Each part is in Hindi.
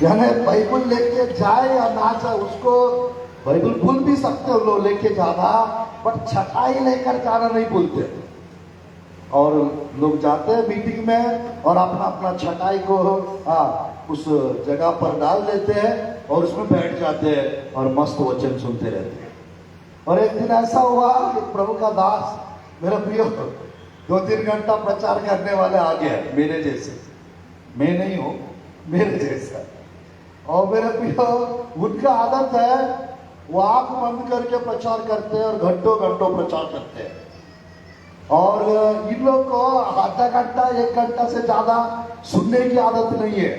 यानी बाइबल लेके जाए या ना जाए, उसको बाइबल भूल भी सकते हो लोग लेके जाना, बट छटाई लेकर जाना नहीं भूलते। और लोग जाते हैं मीटिंग में और अपना अपना छटाई को उस जगह पर डाल देते हैं और उसमें बैठ जाते हैं और मस्त वचन सुनते रहते हैं। और एक दिन ऐसा हुआ कि प्रभु का दास, मेरा प्रिय, 2-3 घंटा प्रचार करने वाले आ गया, मेरे जैसे, मैं नहीं हूं, मेरे जैसा। और मेरे प्रिय, उनका आदत है वो आंख बंद करके प्रचार करते हैं और घंटों घंटों प्रचार करते हैं। और इन लोग को आधा घंटा 1 घंटा से ज्यादा सुनने की आदत नहीं है।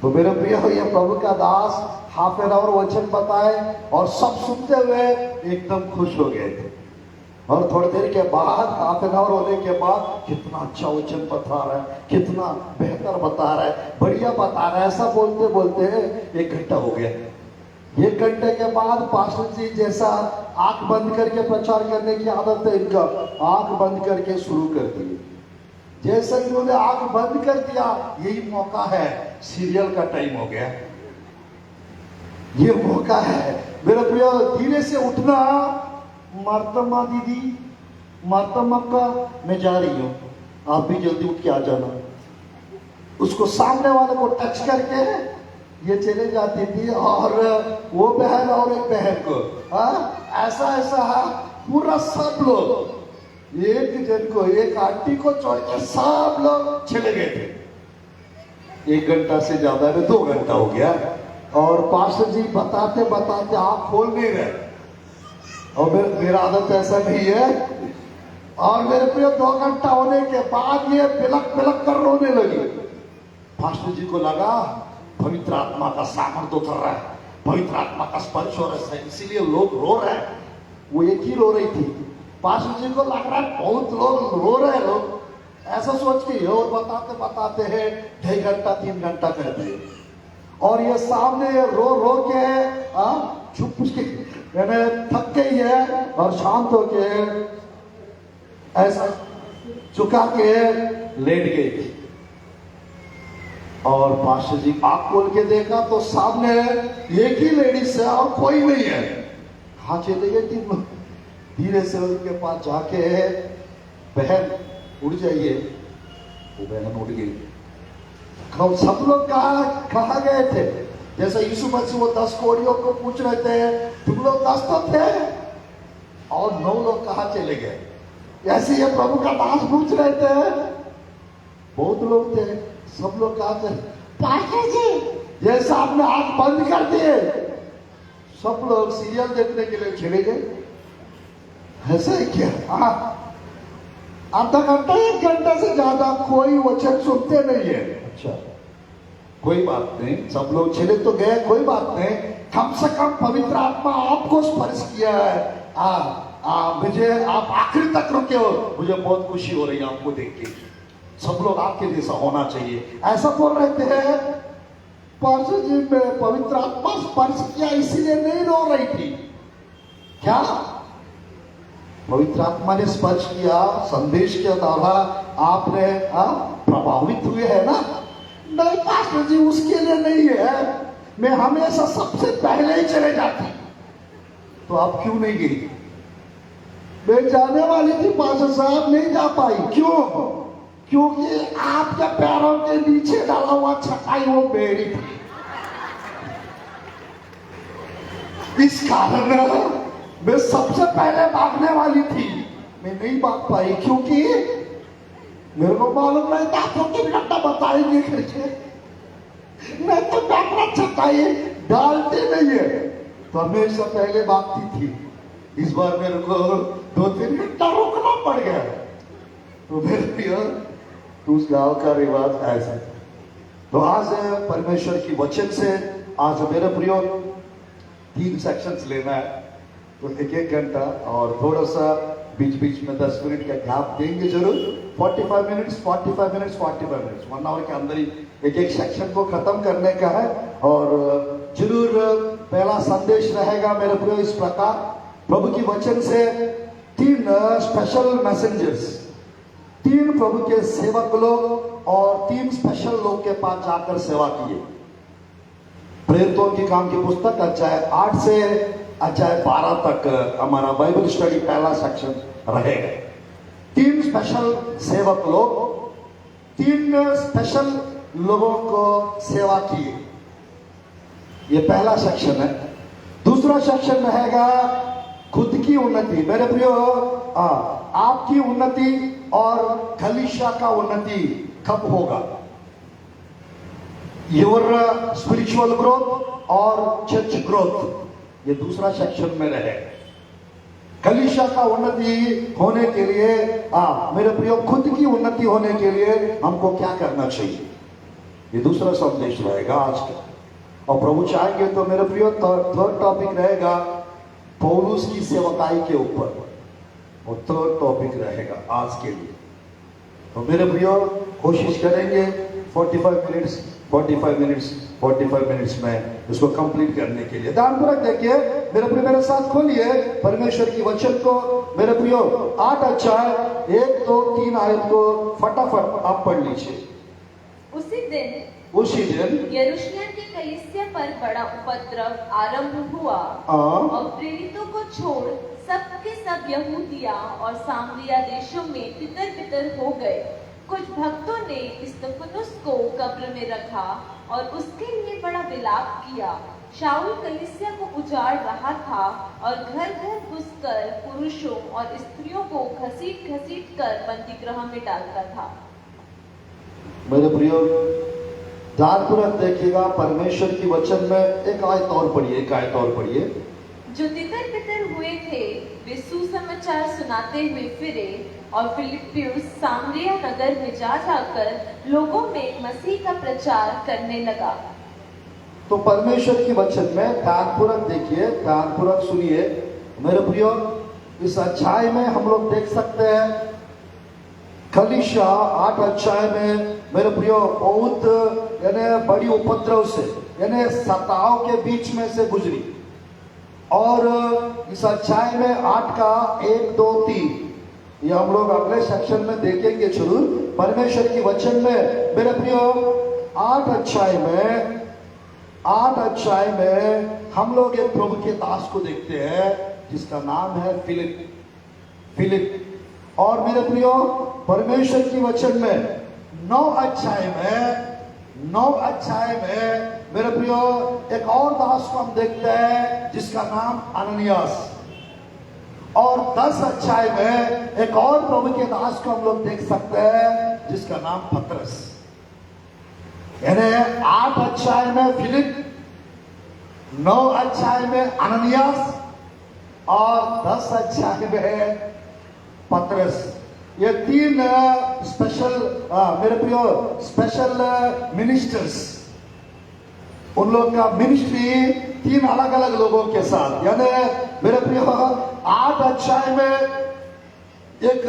तो मेरे प्रिय, ये प्रभु का दास हाफ एन आवर वचन बताए और सब सुनते हुए एकदम खुश हो गए थे। और थोड़ी देर के बाद, हाफ एन आवर होने के बाद, कितना अच्छा वचन बता रहा है, कितना बेहतर बता रहा है, बढ़िया बता रहा है, ऐसा बोलते बोलते 1 घंटा हो गया। 1 घंटे के बाद पास्टर जी जैसा आंख बंद करके प्रचार करने की आदत है इनका, आंख बंद करके शुरू कर दिए। जैसे इन्होंने आंख बंद कर दिया, यही मौका है, सीरियल का टाइम हो गया, ये मौका है। मेरे प्रिय, धीरे से उठना, मार्तमा दीदी, मार्तमा का मैं जा रही हूं, आप भी जल्दी उठ के आ जाना। उसको सामने वाले को टच करके ये चले जाती थी। और वो बहन और एक बहन को ऐसा ऐसा पूरा सब लोग, एक जन को, एक आंटी को छोड़ के सब लोग चले गए थे। 1 घंटा से ज्यादा में 2 घंटा हो गया और पास्टर जी बताते बताते आंख खोल नहीं रहे। और मेरा आदत ऐसा नहीं है। और मेरे प्रिय, 2 घंटा होने के बाद ये बिलक बिलक कर रोने लगी। पास्टर जी को लगा पवित्र आत्मा का सामर्थ्य उतर रहा है, पवित्र आत्मा का स्पर्श हो रहा है, इसीलिए लोग रो रहे हैं। वो एक ही रो रही थी। पास्टर जी को लग रहा है बहुत लोग रो रहे हैं, लोग ऐसा सोच के और बताते बताते हैं 2.5 घंटा 3 घंटा कर दिए। और ये सामने रो रो के चुप के थक गई है और शांत होके ऐसा झुका के लेट गई थी। और पास्टर जी आंख खोल के देखा तो सामने एक ही लेडीज है और कोई नहीं है। कहाँ चले गए थी? धीरे से उनके पास जाके, बहन उड़ जाइए। वो बहन उड़ गई। सब लोग कहाँ गए थे? जैसे यीशु मसीह वो 10 कोढ़ियों को पूछ रहे थे, तुम लोग 10 तो थे और 9 लोग कहाँ चले गए? ऐसे ये प्रभु का दास पूछ रहे थे, बहुत लोग थे, सब लोग कहा थे? पास्टर जी जैसा आपने आंख बंद कर दिए, सब लोग सीरियल देखने के लिए चले गए। ऐसा ही क्या? आधा घंटा 1 घंटा से ज्यादा कोई वचन सुनते नहीं है। अच्छा, कोई बात नहीं, सब लोग चले तो गए, कोई बात नहीं, कम से कम पवित्र आत्मा आपको स्पर्श किया है। मुझे आप आखिरी तक रुके हो, मुझे बहुत खुशी हो रही है आपको देख के। सब लोग आपके जैसा होना चाहिए, ऐसा बोल रहे थे। पास्टर जी में पवित्र आत्मा स्पर्श किया इसीलिए नहीं रो रही थी क्या? पवित्र आत्मा ने स्पर्श किया, संदेश के द्वारा आपने प्रभावित हुए है ना? नहीं पास्टर जी, उसके लिए नहीं है, मैं हमेशा सबसे पहले ही चले जाती। तो आप क्यों नहीं गई? मैं जाने वाली थी पास्टर साहब, नहीं जा पाई। क्यों? क्योंकि आपके पैरों के नीचे डाला हुआ छटाई वो मेरी थी, इस कारण मैं सबसे पहले भागने वाली थी। मैं नहीं भाग पाई क्योंकि मेरे को मालूम नहीं था आपको 3 घंटा बताएंगे करके। मैं तो पैकरा छटाई डालती नहीं है, तो हमेशा पहले भागती थी। इस बार मेरे को 2-3 घंटा रुकना पड़ गया। तो मेरे उस गांव का रिवाज ऐसा। तो आज परमेश्वर की वचन से आज मेरे प्रियो 3 सेक्शंस लेना है, तो 1-1 घंटा और थोड़ा सा बीच बीच में 10 मिनट का गैप देंगे जरूर। 45 मिनट्स 45 मिनट्स 45 मिनट्स 1 आवर के अंदर ही एक सेक्शन को खत्म करने का है। और जरूर पहला संदेश रहेगा मेरे प्रियो इस प्रकार, प्रभु की वचन से 3 स्पेशल मैसेंजर्स, 3 प्रभु के सेवक लोग और 3 स्पेशल लोग के पास जाकर सेवा किए। प्रेरितों के काम की पुस्तक अध्याय 8 से अध्याय 12 तक हमारा बाइबल स्टडी पहला सेक्शन रहेगा। 3 स्पेशल सेवक लोग 3 स्पेशल लोगों को सेवा किए, ये पहला सेक्शन है। दूसरा सेक्शन रहेगा खुद की उन्नति। मेरे प्रियो, आपकी उन्नति और कलीसिया का उन्नति कब होगा? योर स्पिरिचुअल ग्रोथ और चर्च ग्रोथ, ये दूसरा सेक्शन में रहे। कलीसिया का उन्नति होने के लिए, मेरे प्रियो, खुद की उन्नति होने के लिए हमको क्या करना चाहिए, ये दूसरा संदेश रहेगा आज का। और प्रभु चाहेंगे तो मेरे प्रियो थर्ड टॉपिक रहेगा पौलुस की सेवकाई के ऊपर, और थर्ड टॉपिक रहेगा आज के लिए। तो मेरे प्रियो, कोशिश करेंगे 45 मिनट्स में इसको कंप्लीट करने के लिए। ध्यानपूर्वक देखिए, मेरे प्रियो मेरे साथ खोलिए परमेश्वर की वचन को। मेरे प्रियो 8 अध्याय 1, 2, 3 आयत को फटाफट आप पढ़ लीजिए। उसी दिन यरूशलेम की कलीसिया पर बड़ा उपद्रव आरंभ हुआ और प्रेरितों को छोड़ सबके सब यहूदिया और सामरिया देशों में तितर-बितर हो गए। कुछ भक्तों ने स्तिफनुस को कब्र में रखा और उसके लिए बड़ा विलाप किया। शाऊल कलीसिया को उजाड़ रहा था और घर घर घुसकर पुरुषों और स्त्रियों को घसीट कर बंदीगृह में डालता था। मेरे प्रियो, ध्यानपूर्वक देखिएगा परमेश्वर की वचन में एक आयत और पढ़िए। जो तितर-बितर हुए थे वे सुसमाचार सुनाते हुए फिरे और फिलिप्पियुस सामरिया नगर में जाकर लोगों में मसीह का प्रचार करने लगा। तो परमेश्वर की वचन में ध्यानपूर्वक देखिए, ध्यानपूर्वक सुनिए। मेरे प्रियो, इस अध्याय में हम लोग देख सकते हैं कलीसिया 8 अध्याय में मेरे प्रियो बहुत यानी बड़ी उपद्रव से यानी सताव के बीच में से गुजरी। और इस अध्याय में 8 का 1, 2, 3 ये हम लोग अगले सेक्शन में देखेंगे जरूर। परमेश्वर की वचन में मेरे प्रियो 8 अध्याय में हम लोग एक प्रभु के दास को देखते हैं जिसका नाम है फिलिप। और मेरे प्रियो परमेश्वर की वचन में 9 अध्याय में मेरे प्रियो एक और दास को हम देखते हैं जिसका नाम अननियास। और 10 अध्याय में एक और प्रभु के दास को हम लोग देख सकते हैं जिसका नाम पतरस। यानी 8 अध्याय में फिलिप, 9 अध्याय में अननियास और 10 अध्याय में पतरस। ये 3 स्पेशल मेरे प्रियो स्पेशल मिनिस्टर्स, उन लोग का मिनिस्ट्री 3 अलग अलग लोगों के साथ। यानी मेरे प्रियो 8 अध्याय में एक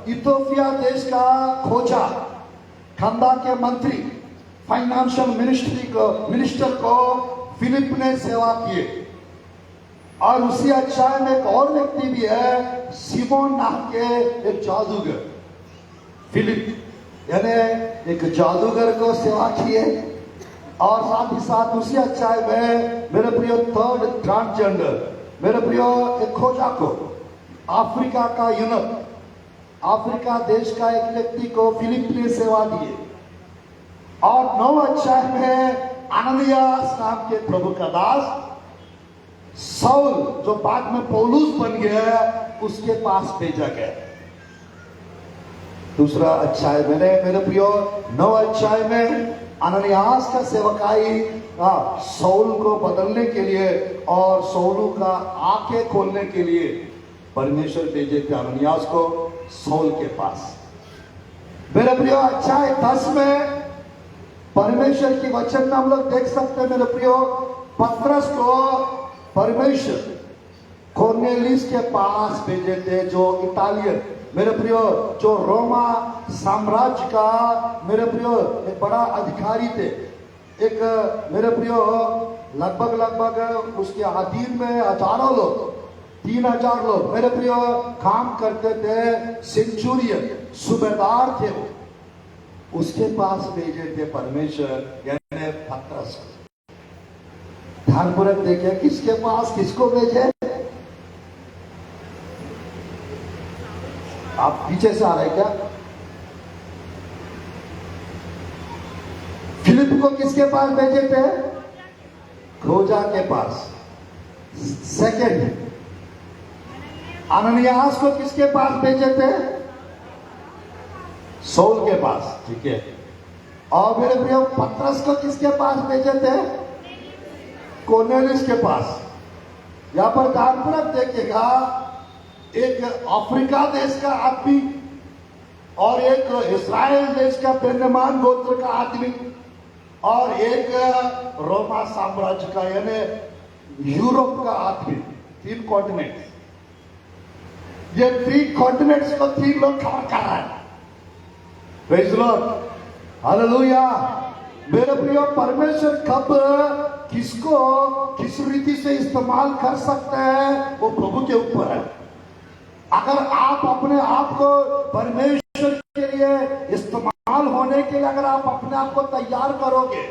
इथियोपिया देश का खोजा खंदा के मंत्री, फाइनेंशियल मिनिस्टर को फिलिप ने सेवा किए। और उसी अध्याय में एक और व्यक्ति भी है, सिमोन नाम के एक जादूगर। फिलिप यानी एक जादूगर को सेवा किए। और साथ ही साथ उसी अध्याय में मेरे प्रियो 3rd ट्रांसजेंडर, मेरे प्रियो एक खोजा को, अफ्रीका का यूनक, अफ्रीका देश का एक व्यक्ति को फिलिप ने सेवा दिए। और 9 अध्याय में अननियास नाम के प्रभु का दास साउल, जो बाद में पौलुस बन गया, उसके पास भेजा गया। दूसरा अध्याय में मेरे प्रियो 9 अध्याय में अननियास का सेवकाई साउल को बदलने के लिए और साउल का आंखें खोलने के लिए परमेश्वर भेजे थे अननियास को साउल के पास। मेरे प्रियो अध्याय 10 में परमेश्वर की वचन में हम लोग देख सकते हैं मेरे प्रियो पतरस को परमेश्वर कोर्नेलियस के पास भेजे थे, जो इटालियन मेरे प्रियो जो रोमा साम्राज्य का मेरे प्रियो एक बड़ा अधिकारी थे। एक मेरे प्रियो लगभग उसके अधीन में 3,000 लोग मेरे प्रियो काम करते थे। सेंचुरियन सूबेदार थे वो, उसके पास भेजे थे परमेश्वर यानी पतरस। ध्यानपूर्वक देखें, किसके पास किसको भेजे? आप पीछे से आ रहे क्या? फिलिप को किसके पास भेजे थे? खोजा के पास। सेकंड, अननियास को किसके पास भेजे थे? सौल के पास। ठीक है। और मेरे प्रियो, पतरस को किसके पास भेजे थे? कोर्नेलियस के पास। यहां पर ध्यानपूर्वक देखिएगा, एक अफ्रीका देश का आदमी और एक इस्राएल देश का बेन्यामीन गोत्र का आदमी और एक रोमा साम्राज्य का यानी यूरोप का आदमी, 3 कॉन्टिनेंट। ये 3 कॉन्टिनेंट्स को 3 लोग कवर कर रहे हैं। Praise the Lord, hallelujah. मेरे प्रियो, परमेश्वर कब किसको किस रीति से इस्तेमाल कर सकते हैं वो प्रभु के ऊपर है। अगर आप अपने आप को परमेश्वर के लिए इस्तेमाल होने के लिए अगर आप अपने आप को तैयार करोगे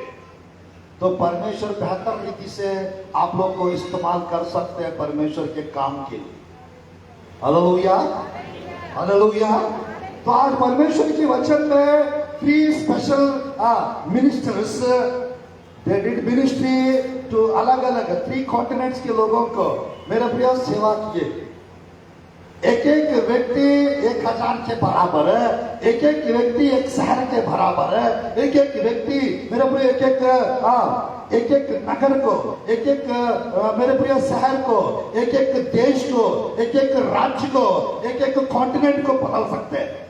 तो परमेश्वर बेहतर रीति से आप लोग को इस्तेमाल कर सकते हैं परमेश्वर के काम के लिए। Hallelujah, hallelujah. तो आज परमेश्वर की वचन में 3 special ministers they did ministry to अलग अलग 3 कॉन्टिनेंट्स के लोगों को मेरे प्रिय सेवा किए। एक एक व्यक्ति 1000 के बराबर है, एक एक व्यक्ति 1 शहर के बराबर है, एक एक व्यक्ति मेरे प्रिय एक एक नगर को, एक एक मेरे प्रिय शहर को, एक एक देश को, एक एक राज्य को, एक एक कॉन्टिनेंट को बदल सकते हैं।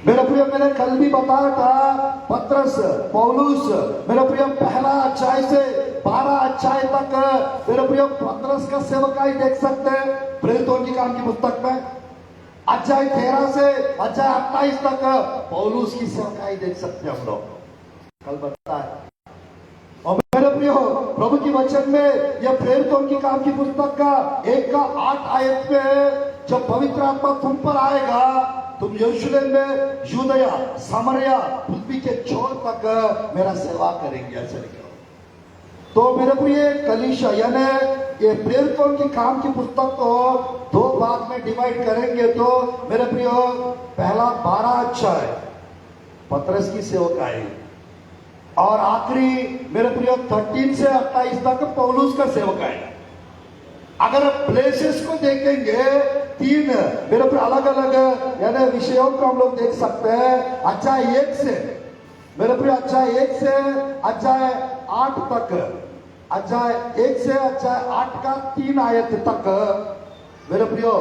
मेरे प्रिय, मैंने कल भी बताया था, पतरस पौलुस मेरे प्रिय पहला अध्याय से 12 अध्याय तक मेरे प्रिय पतरस का सेवकाई देख सकते हैं प्रेरितों की काम की पुस्तक में। अध्याय 13 से अध्याय 28 तक पौलुस की सेवकाई देख सकते हैं हम लोग, कल बताया। और मेरे प्रियो, प्रभु की वचन में यह प्रेरितों की काम की पुस्तक का 1 का 8 आयत में, जब पवित्र आत्मा तुम पर आएगा तुम यरूशलेम में, यूदया, सामरिया, पृथ्वी के छोर तक मेरा सेवा करेंगे, ऐसे लिखा। तो मेरे प्रिय कलीसिया यानी ये प्रेरितों की काम की पुस्तक को 2 भाग में डिवाइड करेंगे। तो मेरे प्रिय, पहला 12 अध्याय पतरस की सेवकाई और आखिरी मेरे प्रिय 13 से 28 तक पौलुस का सेवकाई। अगर प्लेसेस को देखेंगे 3 मेरे प्रिय अलग अलग यानी विषयों को हम लोग देख सकते हैं। अध्याय 1 से मेरे प्रिय अध्याय 1 से अध्याय 8 तक, अध्याय 1 से अध्याय 8 का 3 आयत तक मेरे प्रियो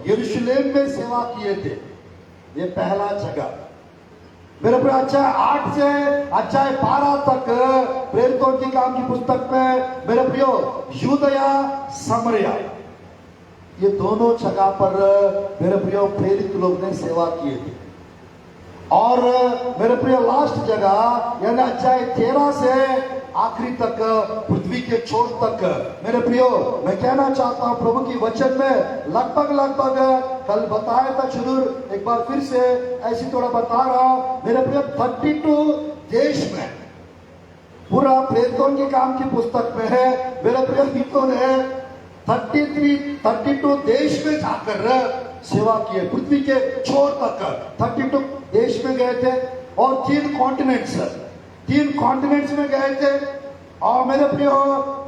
यरूशलेम में सेवा किए थे। ये पहला जगह। मेरे प्रिय अध्याय 8 से अध्याय 12 तक प्रेरितों की काम की पुस्तक में मेरे प्रियो यूदया, सामरिया, ये दोनों जगह पर मेरे प्रियो प्रेरित लोग ने सेवा किए थे। और मेरे प्रिय लास्ट जगह यानी अध्याय 13 से आखिरी तक, पृथ्वी के छोर तक मेरे प्रियो मैं कहना चाहता हूं प्रभु की वचन में लगभग कल बताया था, जरूर एक बार फिर से ऐसी थोड़ा बता रहा हूं। मेरे प्रियो 32 देश में पूरा प्रेरितों के काम की पुस्तक में है। मेरे प्रिय गीतों ने 32 देश में जाकर सेवा किए, पृथ्वी के छोर तक 32 देश में गए थे। और 3 कॉन्टिनेंट्स में गए थे। और मेरे प्रियो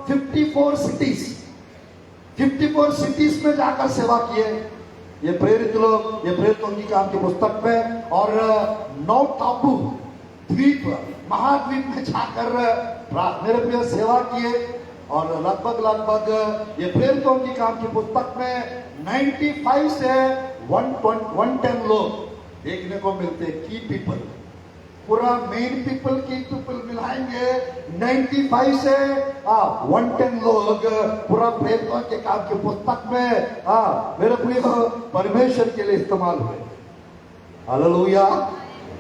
54 सिटीज में जाकर सेवा किए ये प्रेरित लोग, ये प्रेरितों की काम की पुस्तक में। और 9 टापू द्वीप, महाद्वीप में जाकर मेरे प्रियो सेवा किए। और लगभग ये प्रेरितों की काम की पुस्तक में 95 से 110 लोग देखने को मिलते। की पीपल, पूरा मेन पीपल मिलाएंगे 95 से 110 लोग पूरा प्रेरितों के काम की पुस्तक में मेरे प्रिय परमेश्वर के लिए इस्तेमाल हुए। हालेलुया।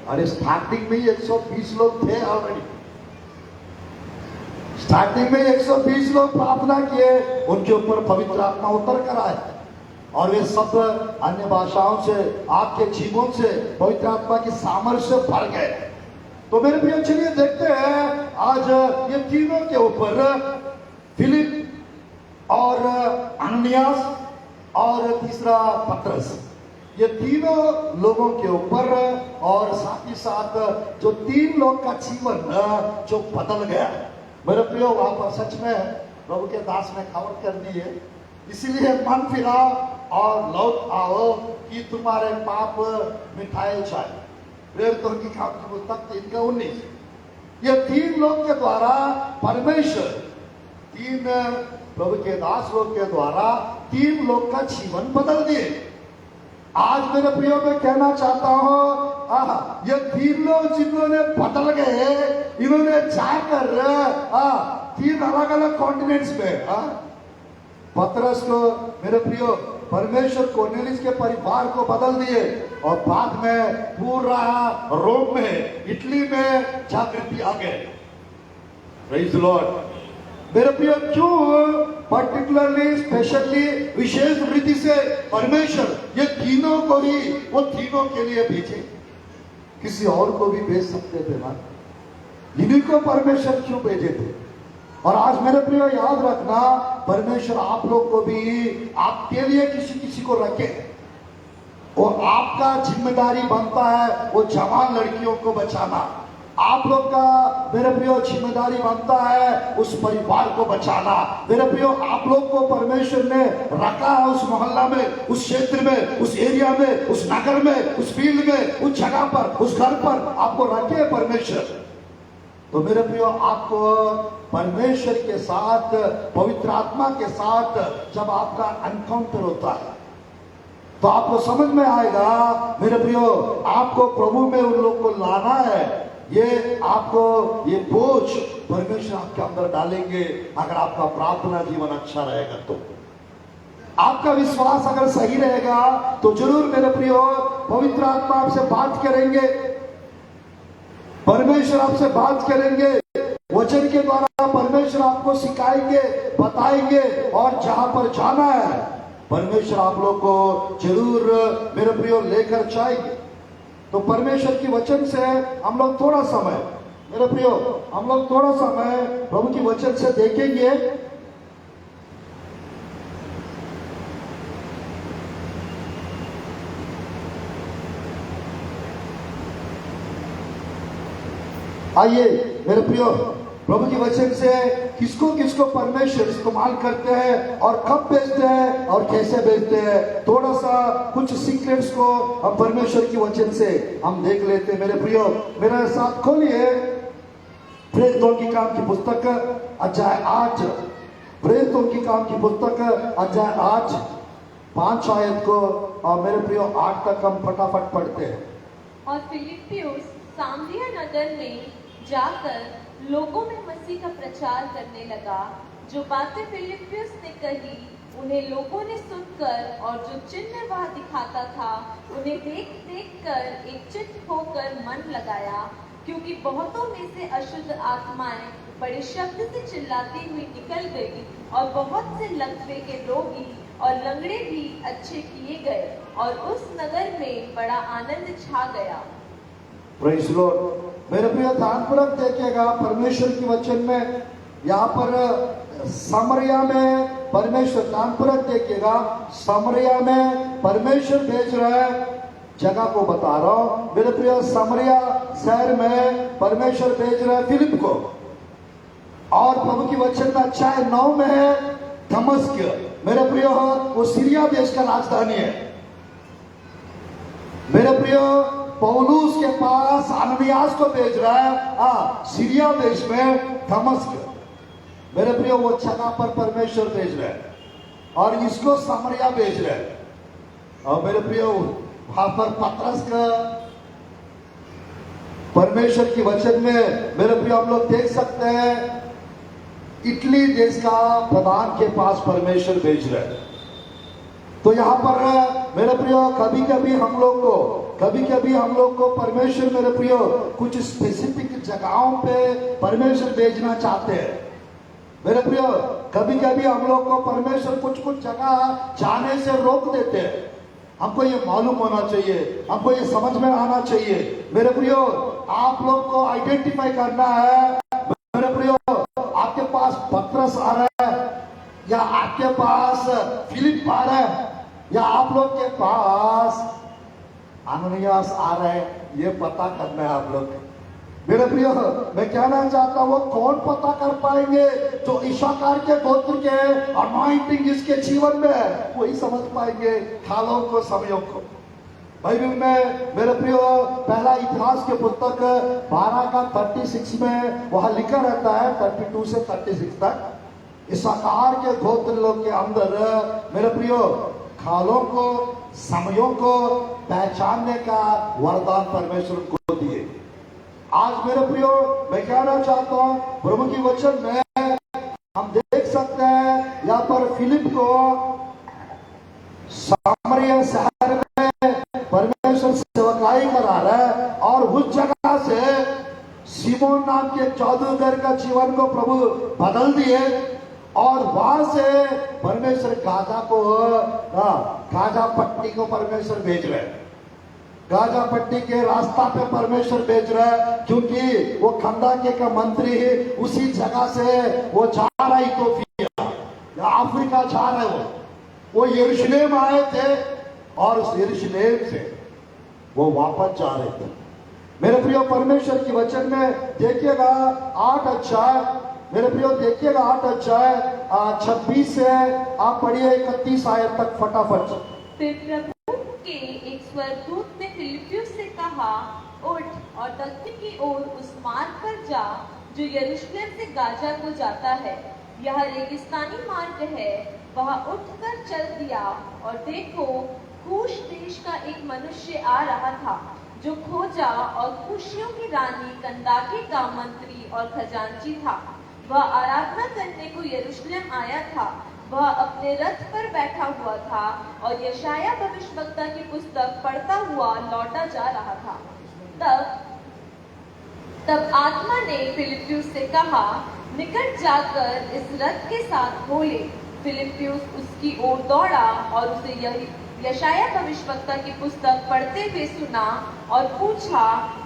अरे स्टार्टिंग में 120 लोग थे ऑलरेडी। स्टार्टिंग में 120 लोग प्रार्थना किए, उनके ऊपर पवित्र आत्मा उतर कर आए और वे सब अन्य भाषाओं से, आपके जीवों से पवित्र आत्मा की सामर्थ्य से भर गए। तो मेरे प्रिय चलिए देखते हैं आज ये तीनों के ऊपर फिलिप और अननियास और तीसरा पतरस, ये तीनों लोगों के ऊपर और साथ ही साथ जो 3 लोग का जीवन जो बदल गया। मेरे प्रियो, वहां पर सच में प्रभु के दास ने खबर कर दी है, इसीलिए मन फिराओ और लौट आओ कि तुम्हारे पाप मिटाए जाए। प्रेरितों की काम की पुस्तक 3:19। ये 3 लोग के द्वारा परमेश्वर, 3 प्रभु के दास लोग के द्वारा 3 लोग का जीवन बदल दिए। आज मेरे प्रियो मैं कहना चाहता हूं, ये 3 लोग जिन्होंने बदल गए, इन्होंने जाकर 3 अलग अलग कॉन्टिनेंट्स में, पतरस को मेरे प्रियो परमेश्वर कोर्नेलियस के परिवार को बदल दिए और बाद में पूरा रोम में, इटली में जागृति आ गए। Praise the Lord. मेरे प्रियो, क्यों पर्टिकुलरली स्पेशली विशेष रीति से परमेश्वर ये तीनों को ही वो तीनों के लिए भेजे? किसी और को भी भेज सकते थे ना, इन्हीं को परमेश्वर क्यों भेजे थे? और आज मेरे प्रियो याद रखना, परमेश्वर आप लोग को भी आपके लिए किसी किसी को रखे, वो आपका जिम्मेदारी बनता है वो जवान लड़कियों को बचाना। आप लोग का मेरे प्रियो जिम्मेदारी बनता है उस परिवार को बचाना। मेरे प्रियो, आप लोग को परमेश्वर ने रखा है उस मोहल्ला में, उस क्षेत्र में, उस एरिया में, उस नगर में, उस फील्ड में, उस जगह पर, उस घर पर आपको रखे परमेश्वर। तो मेरे प्रियो, आपको परमेश्वर के साथ, पवित्र आत्मा के साथ जब आपका एनकाउंटर होता है तो आपको समझ में आएगा मेरे प्रियो, आपको प्रभु में उन लोग को लाना है। ये आपको ये बोझ परमेश्वर आपके अंदर डालेंगे अगर आपका प्रार्थना जीवन अच्छा रहेगा। तो आपका विश्वास अगर सही रहेगा तो जरूर मेरे प्रियो पवित्र आत्मा आपसे बात करेंगे, परमेश्वर आपसे बात करेंगे, वचन के द्वारा परमेश्वर आपको सिखाएंगे, बताएंगे, और जहां पर जाना है परमेश्वर आप लोग को जरूर मेरे प्रियो लेकर जाएंगे। तो परमेश्वर की वचन से हम लोग थोड़ा समय, मेरे प्रियो, हम लोग थोड़ा समय प्रभु की वचन से देखेंगे। आइए मेरे प्रियो, प्रभु की वचन से किसको किसको परमेश्वर इस्तेमाल करते हैं और कब भेजते हैं और कैसे भेजते हैं, थोड़ा सा कुछ सीक्रेट्स को हम परमेश्वर की वचन से हम देख लेते हैं। मेरे प्रियो, मेरे साथ खोलिए प्रेरितों की काम की पुस्तक अध्याय 8, प्रेरितों की काम की पुस्तक अध्याय 8 5 आयत को, और मेरे प्रियो 8 तक हम फटाफट पढ़ते हैं। और फिलिप्पियुस सामरिया नगर में जाकर लोगों में मसीह का प्रचार करने लगा। जो बातें फिलिप्पियुस ने कही उन्हें लोगों ने सुनकर, और जो चिन्ह वह दिखाता था उन्हें देख देख कर एक चित्त होकर मन लगाया, क्योंकि बहुतों में से अशुद्ध आत्माएं बड़े शब्द से चिल्लाती हुई निकल गई, और बहुत से लकवे के रोगी और लंगड़े भी अच्छे किए गए, और उस नगर में बड़ा आनंद छा गया। Praise Lord. मेरे प्रिय, ध्यानपूर्वक देखिएगा परमेश्वर की वचन में, यहाँ पर समरिया में परमेश्वर, ध्यानपूर्वक देखिएगा, समरिया में परमेश्वर भेज रहा है, जगह को बता रहा हूं मेरे प्रिय। समरिया शहर में परमेश्वर भेज रहा है फिलिप को, और प्रभु की वचन में अध्याय 9 में है दमिश्क। मेरे प्रिय, वो सीरिया देश का राजधानी है। मेरे प्रिय, पौलुस के पास अननियास को भेज रहा है सीरिया देश में दमिश्क। मेरे प्रियो, वो जगह पर परमेश्वर भेज रहा है, और इसको समरिया भेज रहा है। और मेरे प्रियो, वहां पर पतरस का परमेश्वर की वचन में मेरे प्रियो हम लोग देख सकते हैं, इटली देश का प्रधान के पास परमेश्वर भेज रहा है। तो यहाँ पर मेरे प्रियो कभी कभी हम लोग को परमेश्वर मेरे प्रियो कुछ स्पेसिफिक जगहों पे परमेश्वर भेजना चाहते हैं। मेरे प्रियो, कभी कभी हम लोग को परमेश्वर कुछ कुछ जगह जाने से रोक देते हैं। हमको ये मालूम होना चाहिए, हमको ये समझ में आना चाहिए। मेरे प्रियो, आप लोग को आइडेंटिफाई करना है। मेरे प्रियो, आपके पास पास पत्रस आ रहा है, या आपके पास फिलिप आ रहा है, या आप लोग के पास अननियास आ रहा है, ये पता करना है आप लोग। मेरे प्रियो, मैं कहना चाहता हूं, कौन पता कर पाएंगे? जो इशाकार के गोत्र के अनॉइंटिंग जिसके जीवन में है, वही समझ पाएंगे कालों को, समयों को। बाइबल में मेरे प्रियो, पहला इतिहास के पुस्तक 12 का 36 में वहां लिखा रहता है, 32 से 36 तक। इसाकार के गोत्र लोग के अंदर मेरे प्रियो कालों को, समयों को पहचानने का वरदान परमेश्वर को दिए। आज मेरे प्रियो, मैं कहना चाहता हूं, प्रभु की वचन में हम देख सकते हैं, यहाँ पर फिलिप को सामरिया शहर में परमेश्वर सेवकाई करा रहा है, और उस जगह से सिमोन नाम के जादूगर का जीवन को प्रभु बदल दिए, और वहां से परमेश्वर गाजा को, गाजा पट्टी को परमेश्वर भेज रहे हैं। गाजा पट्टी के रास्ता पे परमेश्वर भेज रहा है, क्योंकि वो खंदाके का मंत्री उसी जगह से वो जा रहा है, इथोपिया या अफ्रीका जा रहे वो यरूशलेम आए थे, और उस यरूशलेम से वो वापस जा रहे थे। मेरे प्रियो, परमेश्वर की वचन में देखिएगा 8 अध्याय, मेरे प्रियो देखिएगा 8 अध्याय 26 से आप पढ़िए 31 आयत तक फटाफट। फिर प्रभु के एक स्वर्गदूत ने फिलिप्युस से कहा, उठ और दक्षिण की ओर उस मार्ग पर जा जो यरूशलेम से गाजा को जाता है। यह रेगिस्तानी मार्ग है। वह उठकर चल दिया, और देखो, कूश देश का एक मनुष्य आ रहा था, जो खोजा और खुशियों की रानी कंदाके का मंत्री और खजांची था। वह आराधना करने को यरूशलेम आया था। वह अपने रथ पर बैठा हुआ था, और यशाया भविष्यवक्ता की पुस्तक पढ़ता हुआ लौटा जा रहा था। तब आत्मा ने फिलिप्युस से कहा, निकट जाकर इस रथ के साथ हो ले। फिलिप्युस उसकी ओर दौड़ा और उसे यशाया भविष्यवक्ता की पुस्तक पढ़ते हुए सुना, और पूछा,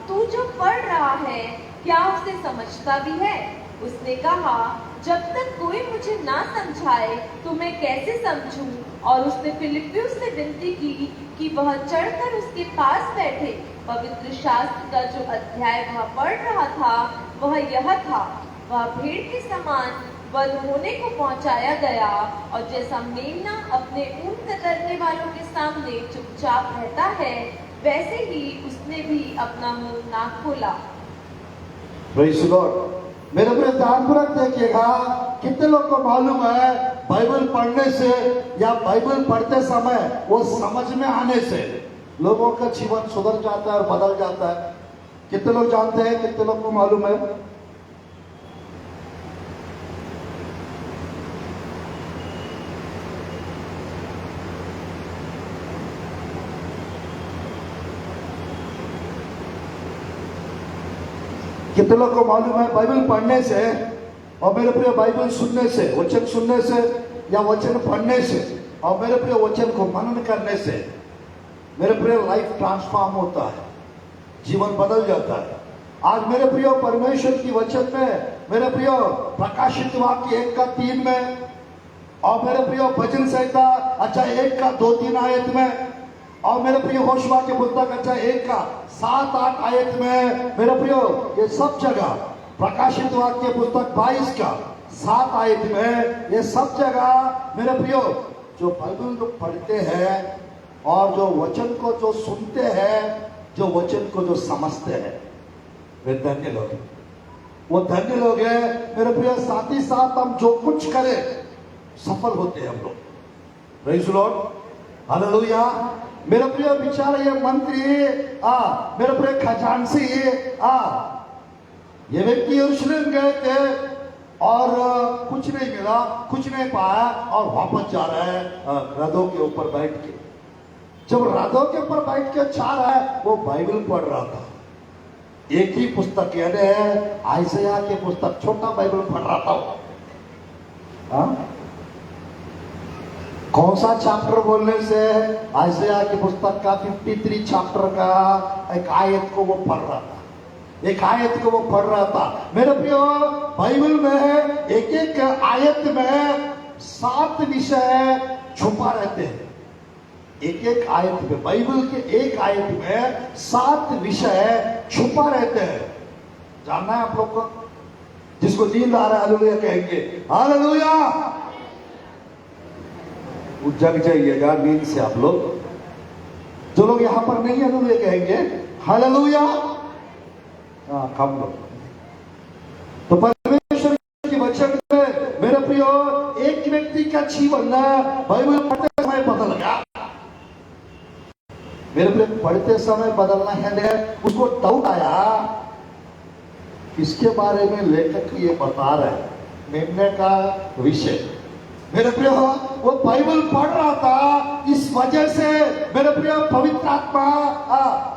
तू जो पढ़ रहा है, क्या उसे समझता भी है? उसने कहा, जब तक कोई मुझे ना समझाए तो मैं कैसे समझूं? और उसने फिलिप्युस से विनती की कि वह चढ़कर उसके पास बैठे। पवित्र शास्त्र का जो अध्याय वह पढ़ रहा था, वह यह था, वह भेड़ के समान वध होने को पहुंचाया गया, और जैसा मेमना अपने ऊन कतरने वालों के सामने चुपचाप रहता है, वैसे ही उसने भी अपना मुंह ना खोला। Praise the Lord। मेरे प्रिय, ध्यानपूर्वक देखिएगा, कितने लोग को मालूम है बाइबल पढ़ने से या बाइबल पढ़ते समय वो समझ में आने से लोगों का जीवन सुधर जाता है और बदल जाता है? कितने लोग जानते हैं? कितने लोग को मालूम है? कितने लोग को मालूम है बाइबल पढ़ने से, और मेरे प्रिय बाइबल सुनने से, वचन सुनने से या वचन पढ़ने से, और मेरे प्रिय वचन को मनन करने से मेरे प्रिय लाइफ ट्रांसफॉर्म होता है, जीवन बदल जाता है। आज मेरे प्रिय परमेश्वर की वचन में, मेरे प्रिय प्रकाशित वाक्य 1 का 3 में, और मेरे प्रिय भजन संहिता अध्याय 1 का 2-3 आयत में, और मेरे प्रिय होशवा के पुस्तक अध्याय 1 का 7-8 आयत में, मेरे प्रियो ये सब जगह, प्रकाशित वाक्य पुस्तक 22 का 7 आयत में, ये सब जगह मेरे प्रियो जो बाइबल लोग पढ़ते हैं और जो वचन को जो सुनते हैं, जो वचन को जो समझते हैं, वे धन्य लोग हैं। वो धन्य लोग हैं मेरे प्रिय। साथ ही साथ हम जो कुछ करें सफल होते हैं हम लोग। Praise the Lord, hallelujah. मेरे प्रिय विचार, ये मंत्री मेरे प्रिय खजांची ये व्यक्ति यरूशलेम गए थे और कुछ नहीं मिला, कुछ नहीं पाया, और वापस जा रहा है रथों के ऊपर बैठ के। जब रथों के ऊपर बैठ के जा रहा है, वो बाइबल पढ़ रहा था। एक ही पुस्तक यानी आयशया की पुस्तक, छोटा बाइबल पढ़ रहा था वो। कौन सा चैप्टर बोलने से? आयशया की पुस्तक का 53 चैप्टर का एक आयत को वो पढ़ रहा था, एक आयत को वो पढ़ रहा था। मेरे प्रियो, बाइबल में एक एक आयत में 7 विषय छुपा रहते हैं। एक एक आयत में, बाइबल के एक आयत में 7 विषय छुपा रहते हैं। जानना है आप लोग को? जिसको नींद आ रहा है हालेलुया कहेंगे, हालेलुया। जग जाइएगा नींद से आप लोग। जो लोग यहां पर नहीं हालेलुया कहेंगे, हालेलुया। कम लोग। तो परमेश्वर के वचन में मेरे प्रियो, एक व्यक्ति का जीवन बाइबल पढ़ते समय बदल गया। मेरे प्रियो, पढ़ते समय बदलना है। उसको डाउट आया, किसके बारे में लेखक ये बता रहे हैं, निर्णय का विषय। मेरे प्रियो, वो बाइबल पढ़ रहा था, इस वजह से मेरे प्रियो पवित्र आत्मा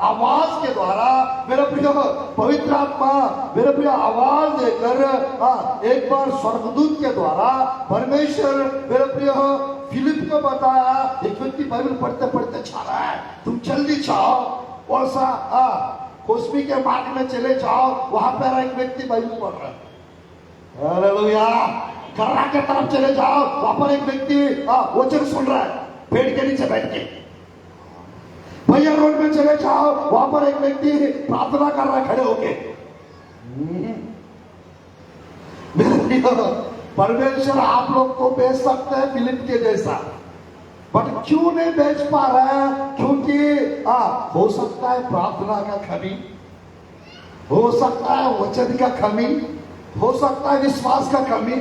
आवाज के द्वारा, मेरे प्रियो पवित्र आत्मा मेरे प्रियो आवाज देकर एक बार स्वर्गदूत के द्वारा परमेश्वर मेरे प्रियो फिलिप को बताया, एक व्यक्ति बाइबल पढ़ते पढ़ते छा रहा है, तुम जल्दी जाओ और सा खोसबी के मार्ग में चले जाओ, वहां पर एक व्यक्ति बाइबल पढ़ रहा है। हालेलुया। कर्रा के तरफ चले जाओ, वहां पर एक व्यक्ति वचन सुन रहा है पेड़ के नीचे बैठ के। भैया रोड में चले जाओ, वहां पर एक व्यक्ति प्रार्थना कर रहा है खड़े होके। परमेश्वर आप लोग को भेज सकते हैं फिलिप के जैसा, बट क्यों नहीं भेज पा रहा है? क्योंकि हो सकता है प्रार्थना का कमी, हो सकता है वचन का कमी, हो सकता है विश्वास का कमी।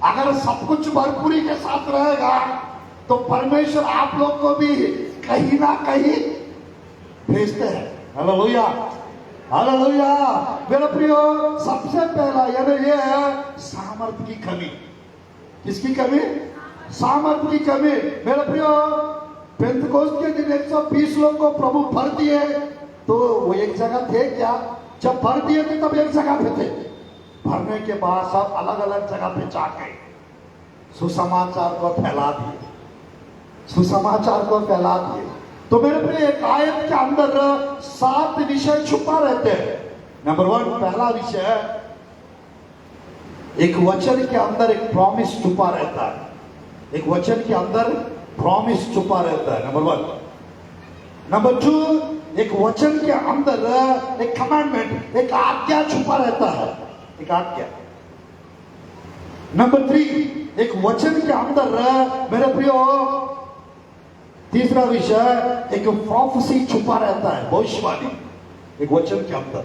अगर सब कुछ भरपूरी के साथ रहेगा तो परमेश्वर आप लोग को भी कहीं ना कहीं भेजते हैं। Hallelujah, hallelujah. मेरे प्रियो, सबसे पहला यानी ये है सामर्थ्य की कमी। किसकी कमी? सामर्थ्य की कमी। मेरे प्रियो, पेंतकोस्त के दिन 120 लोग को प्रभु भर दिए, तो वो एक जगह थे क्या? जब भर दिए थे तब एक जगह पे थे, भरने के बाद सब अलग अलग जगह पे जाके सुसमाचार को फैला दिए, सुसमाचार को फैला दिए। तो मेरे प्रिय, एक आयत के अंदर 7 विषय छुपा रहते हैं। नंबर 1, पहला विषय, एक वचन के अंदर एक प्रॉमिस छुपा रहता है। एक वचन के अंदर प्रॉमिस छुपा रहता है, नंबर 1। नंबर 2, एक वचन के अंदर एक कमांडमेंट, एक आज्ञा छुपा रहता है, एक आज्ञा। नंबर 3, एक वचन के अंदर मेरे प्रियो, तीसरा विषय, एक प्रोफेसी छुपा रहता है, भविष्यवाणी, एक वचन के अंदर।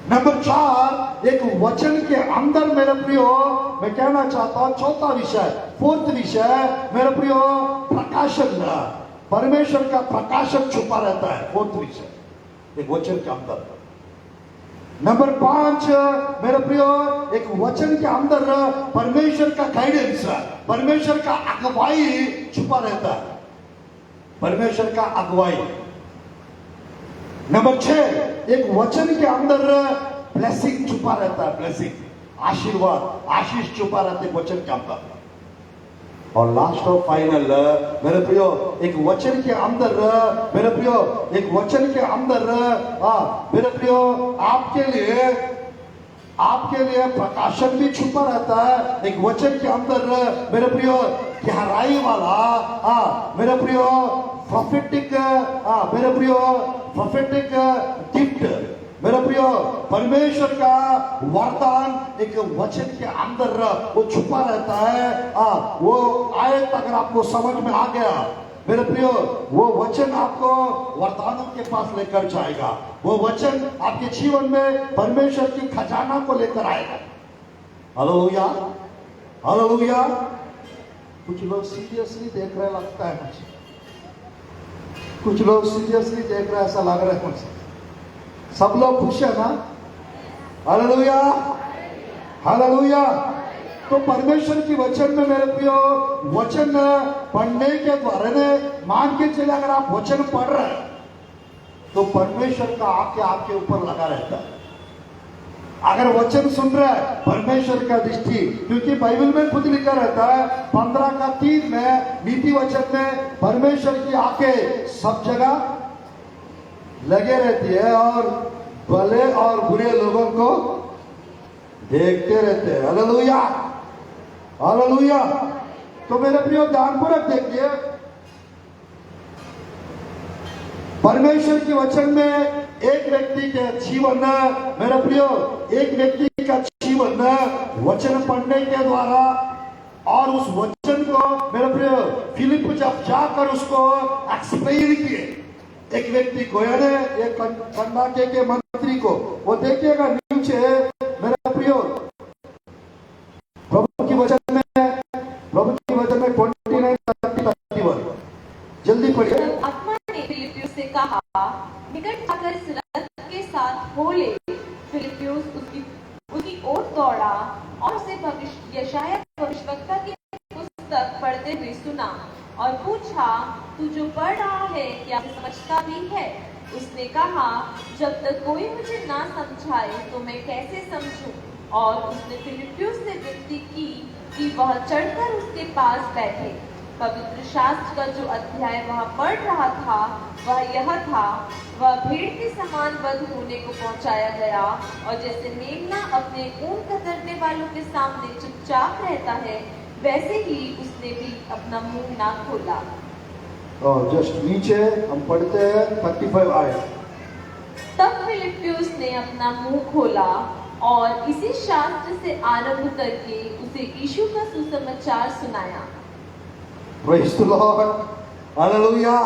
नंबर 4, एक वचन के अंदर मेरे प्रियो, मैं कहना चाहता हूं चौथा विषय, 4th विषय मेरे प्रियो, प्रकाशन, परमेश्वर का प्रकाशन छुपा रहता है, 4th विषय, एक वचन के अंदर। नंबर 5 मेरे प्रियो, एक वचन के अंदर परमेश्वर का गाइडेंस, परमेश्वर का अगुवाई छुपा रहता है, परमेश्वर का अगुवाई। नंबर 6, एक वचन के अंदर ब्लेसिंग छुपा रहता है, ब्लेसिंग, आशीर्वाद, आशीष छुपा रहते हैं वचन के अंदर। और लास्ट और फाइनल मेरे प्रियो, एक वचन के अंदर मेरे प्रियो, एक वचन के अंदर मेरे प्रियो, आपके लिए प्रकाशन भी छुपा रहता है। एक वचन के अंदर मेरे प्रियो, गहराई वाला मेरे प्रियो, प्रोफेटिक, मेरे प्रियो, प्रोफेटिक गिफ्ट, मेरे प्रियो, परमेश्वर का वरदान एक वचन के अंदर वो छुपा रहता है। वो आयत अगर आपको समझ में आ गया मेरे प्रियो, वो वचन आपको वरदानों के पास लेकर जाएगा। वो वचन आपके जीवन में परमेश्वर की खजाना को लेकर आएगा। Hallelujah, hallelujah. कुछ लोग सीरियसली देख रहे लगता है मुझे, कुछ लोग सीरियसली देख रहे ऐसा लग रहा है मुझे। सब लोग खुश है ना? Hallelujah, hallelujah. तो परमेश्वर की वचन में मेरे प्रियो, वचन पढ़ने के द्वारा मान के चले, अगर आप वचन पढ़ रहे हैं तो परमेश्वर का आपके ऊपर लगा रहता है। अगर वचन सुन रहा है, परमेश्वर का दृष्टि, क्योंकि बाइबल में खुद लिखा रहता है 15:3 में, नीति वचन में, परमेश्वर की आंखें सब जगह लगे रहती है और भले और बुरे लोगों को देखते रहते हैं। Hallelujah, hallelujah. तो मेरे प्रियो ध्यानपूर्वक देखिए, परमेश्वर के वचन में एक व्यक्ति के जीवन, मेरे प्रियो एक व्यक्ति का जीवन वचन पढ़ने के द्वारा, और उस वचन को मेरे प्रियो फिलिप जब जाकर उसको एक्सप्लेन किए, एक व्यक्ति को, यानी एक कंदाके के मंत्री को, वो देखिएगा नीचे मेरे प्रियो प्रभु की वचन में 29:31 जल्दी पढ़िए। आत्मा ने फिलिप्पियुस से कहा, निकट जाकर इस रथ के साथ हो ले। फिलिप्पियुस उसकी ओर दौड़ा और उसे यशायाह भविष्यवक्ता की पुस्तक पढ़ते हुए सुना और पूछा, तू जो पढ़ रहा है क्या समझता भी है? उसने कहा, जब तक कोई मुझे ना समझाए तो मैं कैसे समझूं? और उसने फिलिप्पियुस से विनती की कि वह चढ़कर उसके पास बैठे। पवित्र शास्त्र का जो अध्याय वह पढ़ रहा था वह यह था, वह भीड़ के समान वध होने को पहुंचाया गया, और जैसे मेमना अपने ऊन कतरने वालों के सामने चुपचाप रहता है, वैसे ही उसने भी अपना मुंह ना खोला। और जस्ट नीचे हम पढ़ते हैं 35 आयत। तब फिलिप्पियुस ने अपना मुंह खोला और इसी शास्त्र से आरंभ करके उसे यीशु का सुसमाचार सुनाया। Praise the Lord, hallelujah.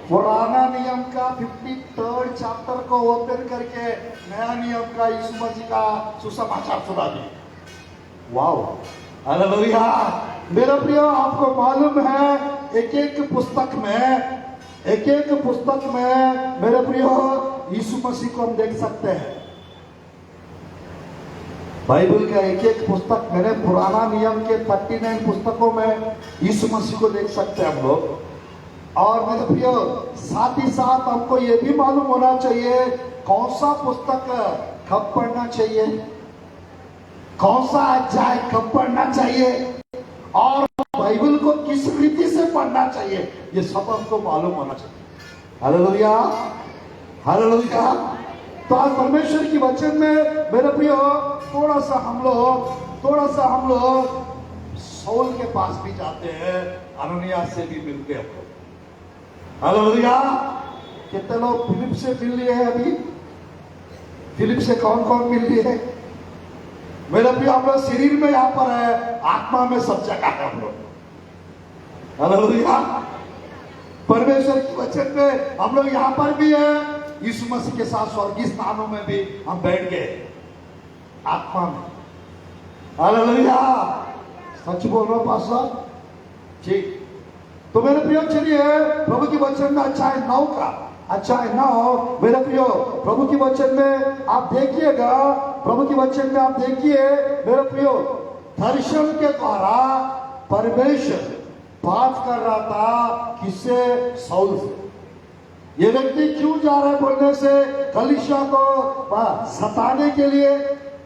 पुराना नियम का 53rd चैप्टर को ओपन करके नया नियम का यीशु मसीह का सुसमाचार सुना दिए। Wow, hallelujah. मेरे प्रियो, आपको मालूम है एक एक पुस्तक में मेरे प्रियो यीशु मसीह को हम देख सकते हैं। बाइबल का एक एक पुस्तक, मेरे पुराना नियम के 39 पुस्तकों में यीशु मसीह को देख सकते हैं हम लोग। और मेरे प्रियो, साथ ही साथ हमको ये भी मालूम होना चाहिए कौन सा पुस्तक कब पढ़ना चाहिए, कौन सा अध्याय कब पढ़ना चाहिए, और बाइबल को किस रीति से पढ़ना चाहिए, ये सब हमको मालूम होना चाहिए। Hallelujah, hallelujah. तो आज परमेश्वर की वचन में मेरे प्रियो थोड़ा सा हम लोग सौल के पास भी जाते हैं, अननिया से भी मिलते हैं हम लोग। हालेलुया। कितने लोग फिलिप से मिल लिए हैं अभी? फिलिप से कौन कौन मिल लिए है? मेरे प्रियो, हम लोग शरीर में यहाँ पर है, आत्मा में सब जगह है हम लोग। हालेलुया। परमेश्वर के वचन में हम लोग यहाँ पर भी है, यीशु मसीह के साथ स्वर्गीय स्थानों में भी हम बैठ गए आत्मा में। हालेलुया। सच बोल रहा हूं पास्टर जी। तो मेरे प्रियो, चलिए प्रभु की वचन में अध्याय 9 मेरे प्रियो प्रभु की वचन में आप देखिएगा, प्रभु की वचन में आप देखिए मेरे प्रियो, दर्शन के द्वारा परमेश्वर बात कर रहा था किससे? सौल से। ये व्यक्ति क्यों जा रहा है बोलने से? कलीसिया को सताने के लिए,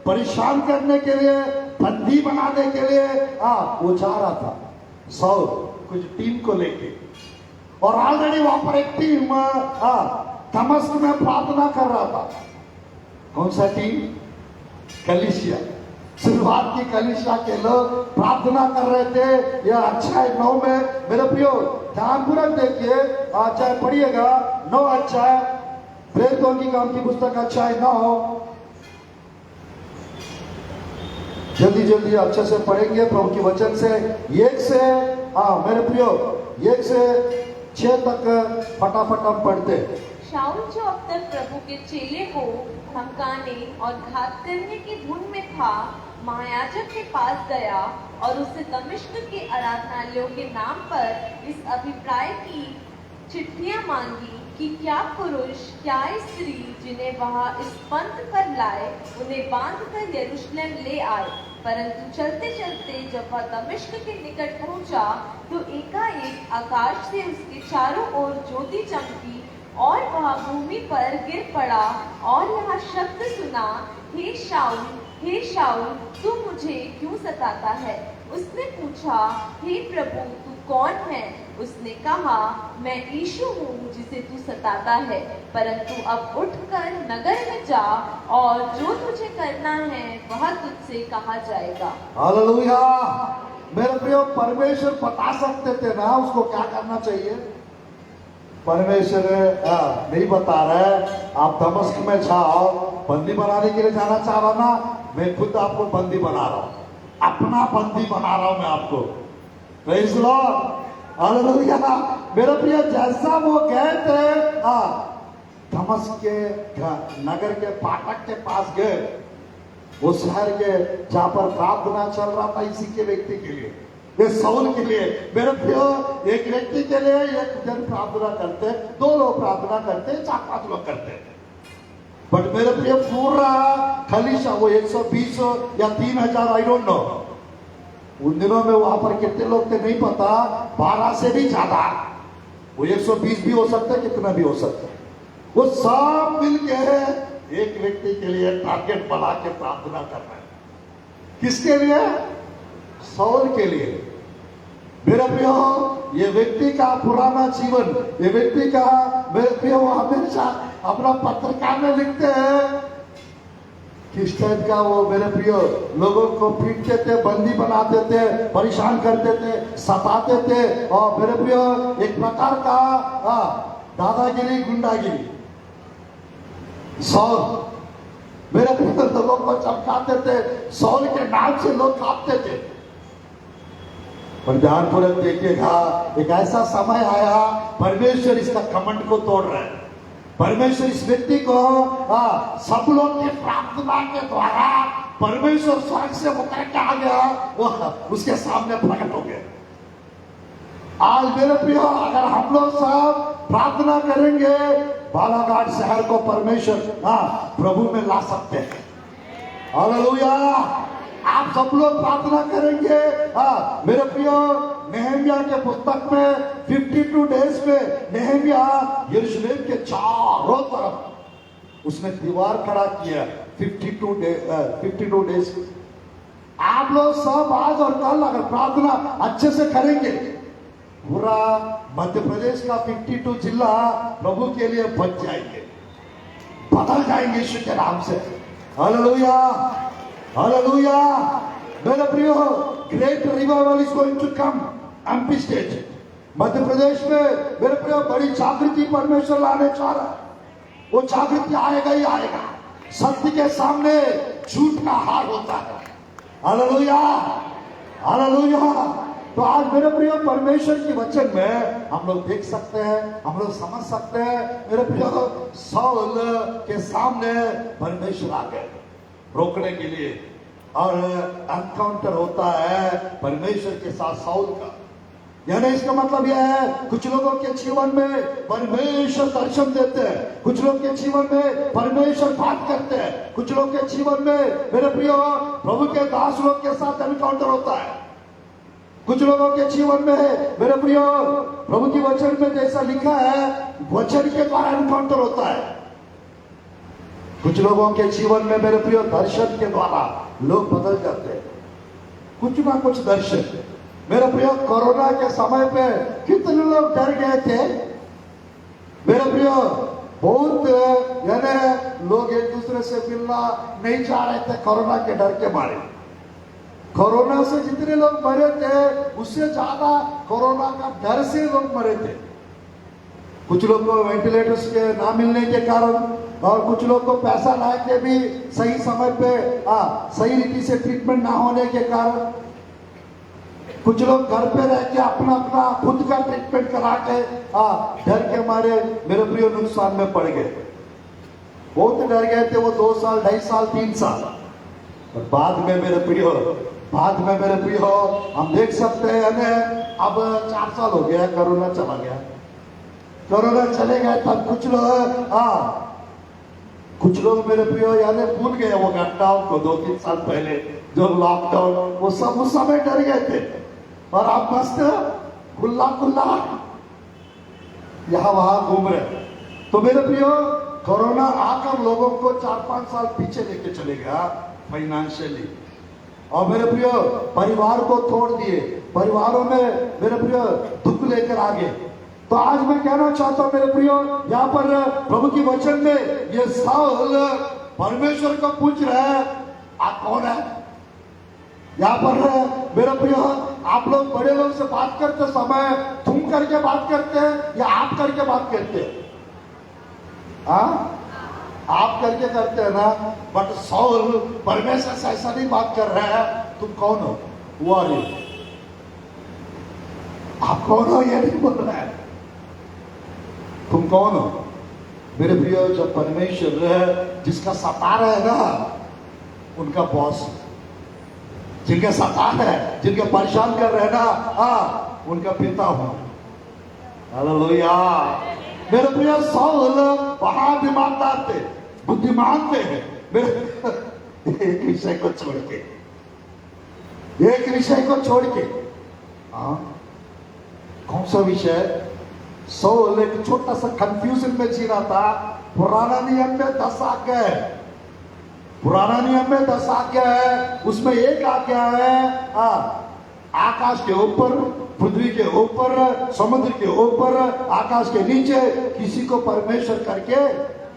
परेशान करने के लिए, बंदी बनाने के लिए वो जा रहा था सौल कुछ टीम को लेके। और ऑलरेडी वहां पर एक टीम दमिश्क में प्रार्थना कर रहा था। कौन सा टीम? कलीसिया। शुरुआत की कलीसिया के लोग प्रार्थना कर रहे थे। यह अध्याय 9 में मेरे प्रियो ध्यानपूर्वक देखिए, अध्याय पढ़िएगा 9 अध्याय, प्रेरितों की काम की पुस्तक अध्याय 9। जल्दी अच्छे से पढ़ेंगे प्रभु के वचन से। 1 से मेरे प्रियो 1 से 6 तक फटाफट हम पढ़ते। शाऊल जो अब तक प्रभु के चेले को धमकाने और घात करने की धुन में था, महायाजक के पास गया और उससे दमिश्क के आराधनालयों के नाम पर इस अभिप्राय की चिट्ठियां मांगी कि क्या पुरुष क्या स्त्री जिन्हें वहां इस पंथ पर लाए, उन्हें बांधकर यरूशलेम ले आए। परंतु चलते चलते जब वह दमिश्क के निकट पहुंचा तो एकाएक आकाश से उसके चारों ओर ज्योति चमकी और वह भूमि पर गिर पड़ा और यह शब्द सुना, हे शाऊल तू मुझे क्यों सताता है। उसने पूछा, हे प्रभु तू कौन है? उसने कहा, मैं यीशु हूँ जिसे तू सताता है, परंतु अब उठकर नगर में जा और जो तुझे करना है वह तुझसे कहा जाएगा। हालेलुया। मेरे प्रियो, परमेश्वर बता सकते थे ना उसको क्या करना चाहिए। परमेश्वर नहीं बता रहे, आप दमिश्क में जाओ, बंदी बनाने के लिए जाना चाह रहा ना, मैं खुद आपको बंदी बना रहा हूं, अपना बंदी बना रहा हूं मैं आपको। Praise Lord, hallelujah. मेरे प्रिय, जैसा वो गए थे दमिश्क के नगर के फाटक के पास गए, वो शहर के जहां पर प्रार्थना चल रहा था इसी के व्यक्ति के लिए, ये साउल के लिए। मेरे प्रियो, एक व्यक्ति के लिए एक जन प्रार्थना करते, 2 लोग प्रार्थना करते, 4-5 लोग करते, बट मेरे प्रिय पूरा खलीसा वो 120 या 3000, आई डोंट नो। उन दिनों में वहां पर कितने लोग थे नहीं पता, 12 से भी ज्यादा, वो 120 भी हो सकता है, कितना भी हो सकता है। वो सब मिलके एक व्यक्ति के लिए टारगेट बना के प्रार्थना कर रहे हैं। किसके लिए? साउल के लिए। मेरे प्रियो, ये व्यक्ति का पुराना जीवन, ये व्यक्ति का, मेरे प्रियो, वो हमेशा अपना पत्रिका में लिखते हैं किस टाइप का वो, मेरे प्रियो, लोगों को पीटते थे, बंदी बनाते थे, परेशान करते थे, सताते थे, और मेरे प्रियो एक प्रकार का दादागिरी, गुंडागिरी। साउल, मेरे प्रियो, लोगों को चमकाते थे, साउल के नाम से लोग कांपते थे। पर ध्यानपूर्वक देखिएगा, एक ऐसा समय आया, परमेश्वर इसका कमंड को तोड़ रहे हैं। परमेश्वर इस व्यक्ति को सब लोग की प्रार्थना के द्वारा परमेश्वर स्वर्ग से उतर के आ गया, वो उसके सामने प्रकट हो गए। आज मेरे प्रियो, अगर हम लोग सब प्रार्थना करेंगे, बालाघाट शहर को परमेश्वर प्रभु में ला सकते हैं। हालेलुया। आप सब लोग प्रार्थना करेंगे। मेरे प्रियो, नेहमिया के पुस्तक में 52 डेज में नेहमिया यरूशलेम के चारों तरफ उसने दीवार खड़ा किया। 52 डेज। आप लोग सब आज और कल अगर प्रार्थना अच्छे से करेंगे, पूरा मध्य प्रदेश का 52 जिला प्रभु के लिए बच जाएंगे, बदल जाएंगे यीशु के नाम से। Hallelujah, hallelujah. मेरे प्रियो, great revival is going to come MP state, Madhya Pradesh में। मेरे प्रियो, बड़ी जागृति परमेश्वर लाने चाह रहा है। वो जागृति आएगा ही आएगा। सत्य के सामने झूठ का हार होता है। Hallelujah, hallelujah. तो आज मेरे प्रियो, परमेश्वर की वचन में हम लोग देख सकते हैं, हम लोग समझ सकते हैं। मेरे प्रियो, साउल के सामने परमेश्वर आ गए रोकने के लिए, और एनकाउंटर होता है परमेश्वर के साथ साउल का। यानी इसका मतलब यह है, कुछ लोगों के जीवन में परमेश्वर दर्शन देते हैं, कुछ लोग के जीवन में परमेश्वर बात करते हैं, कुछ लोग के जीवन में मेरे प्रियो प्रभु के दास लोग के साथ एनकाउंटर होता है। कुछ लोगों के जीवन में मेरे प्रियो प्रभु की वचन में जैसा लिखा है, वचन के द्वारा एनकाउंटर होता है। कुछ लोगों के जीवन में मेरे प्रियो दर्शन के द्वारा लोग बदल जाते हैं, कुछ ना कुछ दर्शन। मेरे प्रियो, कोरोना के समय पे कितने लोग डर गए थे। मेरे प्रियो, बहुत यानी लोग एक दूसरे से मिलना नहीं चाह रहे थे कोरोना के डर के मारे। कोरोना से जितने लोग मरे थे, उससे ज्यादा कोरोना का डर से लोग मरे थे। कुछ लोग को वेंटिलेटर्स के ना मिलने के कारण, और कुछ लोग को पैसा ला के भी सही समय पे सही रीति से ट्रीटमेंट ना होने के कारण, कुछ लोग घर पे रह के अपना अपना खुद का ट्रीटमेंट करा के डर के मारे मेरे प्रियो नुकसान में पड़ गए। बहुत डर गए थे वो 2 साल, 2.5 साल, 3 साल। और बाद में मेरे प्रियो हम देख सकते हैं, अब 4 साल हो गया, कोरोना चला गया। कोरोना चले गए तब कुछ लोग मेरे प्रियो यानी भूल गए वो घटना को 2-3 साल पहले जो लॉकडाउन, वो सब उस समय डर गए थे। और आप मस्त खुला यहां वहां घूम रहे। तो मेरे प्रियो, कोरोना आकर लोगों को 4-5 साल पीछे लेके चले गया फाइनेंशियली। और मेरे प्रिय परिवार को तोड़ दिए, परिवारों में मेरे प्रिय दुख लेकर आ गए। तो आज मैं कहना चाहता हूं मेरे प्रियो, यहाँ पर प्रभु की वचन में ये साउल परमेश्वर को पूछ रहा है, आप कौन है? यहाँ पर मेरे प्रियो, आप लोग बड़े लोग से बात करते समय तुम करके बात करते हैं या आप करके बात करते हैं? हाँ, आप करके करते हैं ना। बट साउल परमेश्वर से ऐसा नहीं बात कर रहा है, तुम कौन हो, वो आ रही, आप कौन हो ये नहीं बोल रहा है, तुम कौन हो। मेरे प्रियो, जब परमेश्वर जिसका सता रहा है ना, उनका बॉस, जिनके सता है, जिनके परेशान कर रहे हैं ना, उनका पिता हूं। हालेलुया। मेरे प्रिय, साउल बहुत दिमागदार थे, बुद्धिमान थे। मेरे एक विषय को छोड़ के, एक विषय को छोड़ के, कौन सा विषय? साउल एक छोटा सा कंफ्यूजन में जी रहा था। पुराना नियम में 10 आज्ञा है, पुराना नियम में 10 आज्ञा है, उसमें एक आज्ञा है आकाश के ऊपर, पृथ्वी के ऊपर, समुद्र के ऊपर, आकाश के नीचे किसी को परमेश्वर करके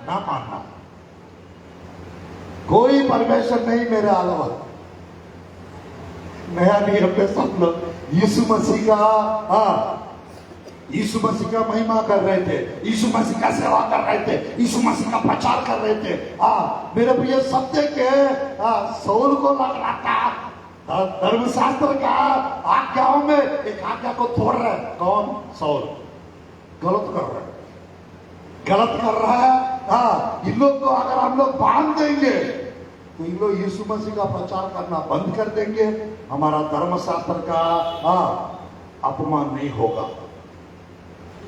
ना मानना। कोई परमेश्वर नहीं मेरे अलावा। नया नियम में सब लोग यीशु मसीह का यीशु मसीह का महिमा कर रहे थे, यीशु मसीह का सेवा कर रहे थे, यीशु मसीह का प्रचार कर रहे थे। मेरे प्रिय, सत्य के साउल को लग रहा था धर्मशास्त्र का आज्ञाओं में एक आज्ञा को तोड़ रहे हैं। कौन? साउल। गलत कर रहा है, गलत कर रहा है। इन लोग को अगर हम लोग बांध देंगे तो इन लोग यीशु मसीह का प्रचार करना बंद कर देंगे, हमारा धर्मशास्त्र का अपमान नहीं होगा।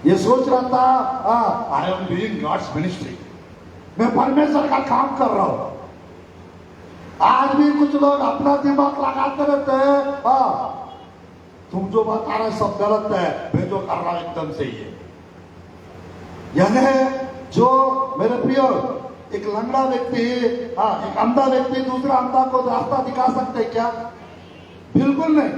ये सोच रहा था, I am doing God's ministry, मैं परमेश्वर का काम कर रहा हूं। आज भी कुछ लोग अपना दिमाग लगाते रहते हैं, तुम जो बता रहे सब गलत है, मैं जो कर रहा हूं एकदम सही है। यानी जो मेरे प्रिय, एक लंगड़ा व्यक्ति, एक अंधा व्यक्ति दूसरा अंधा को रास्ता दिखा सकते क्या? बिल्कुल नहीं।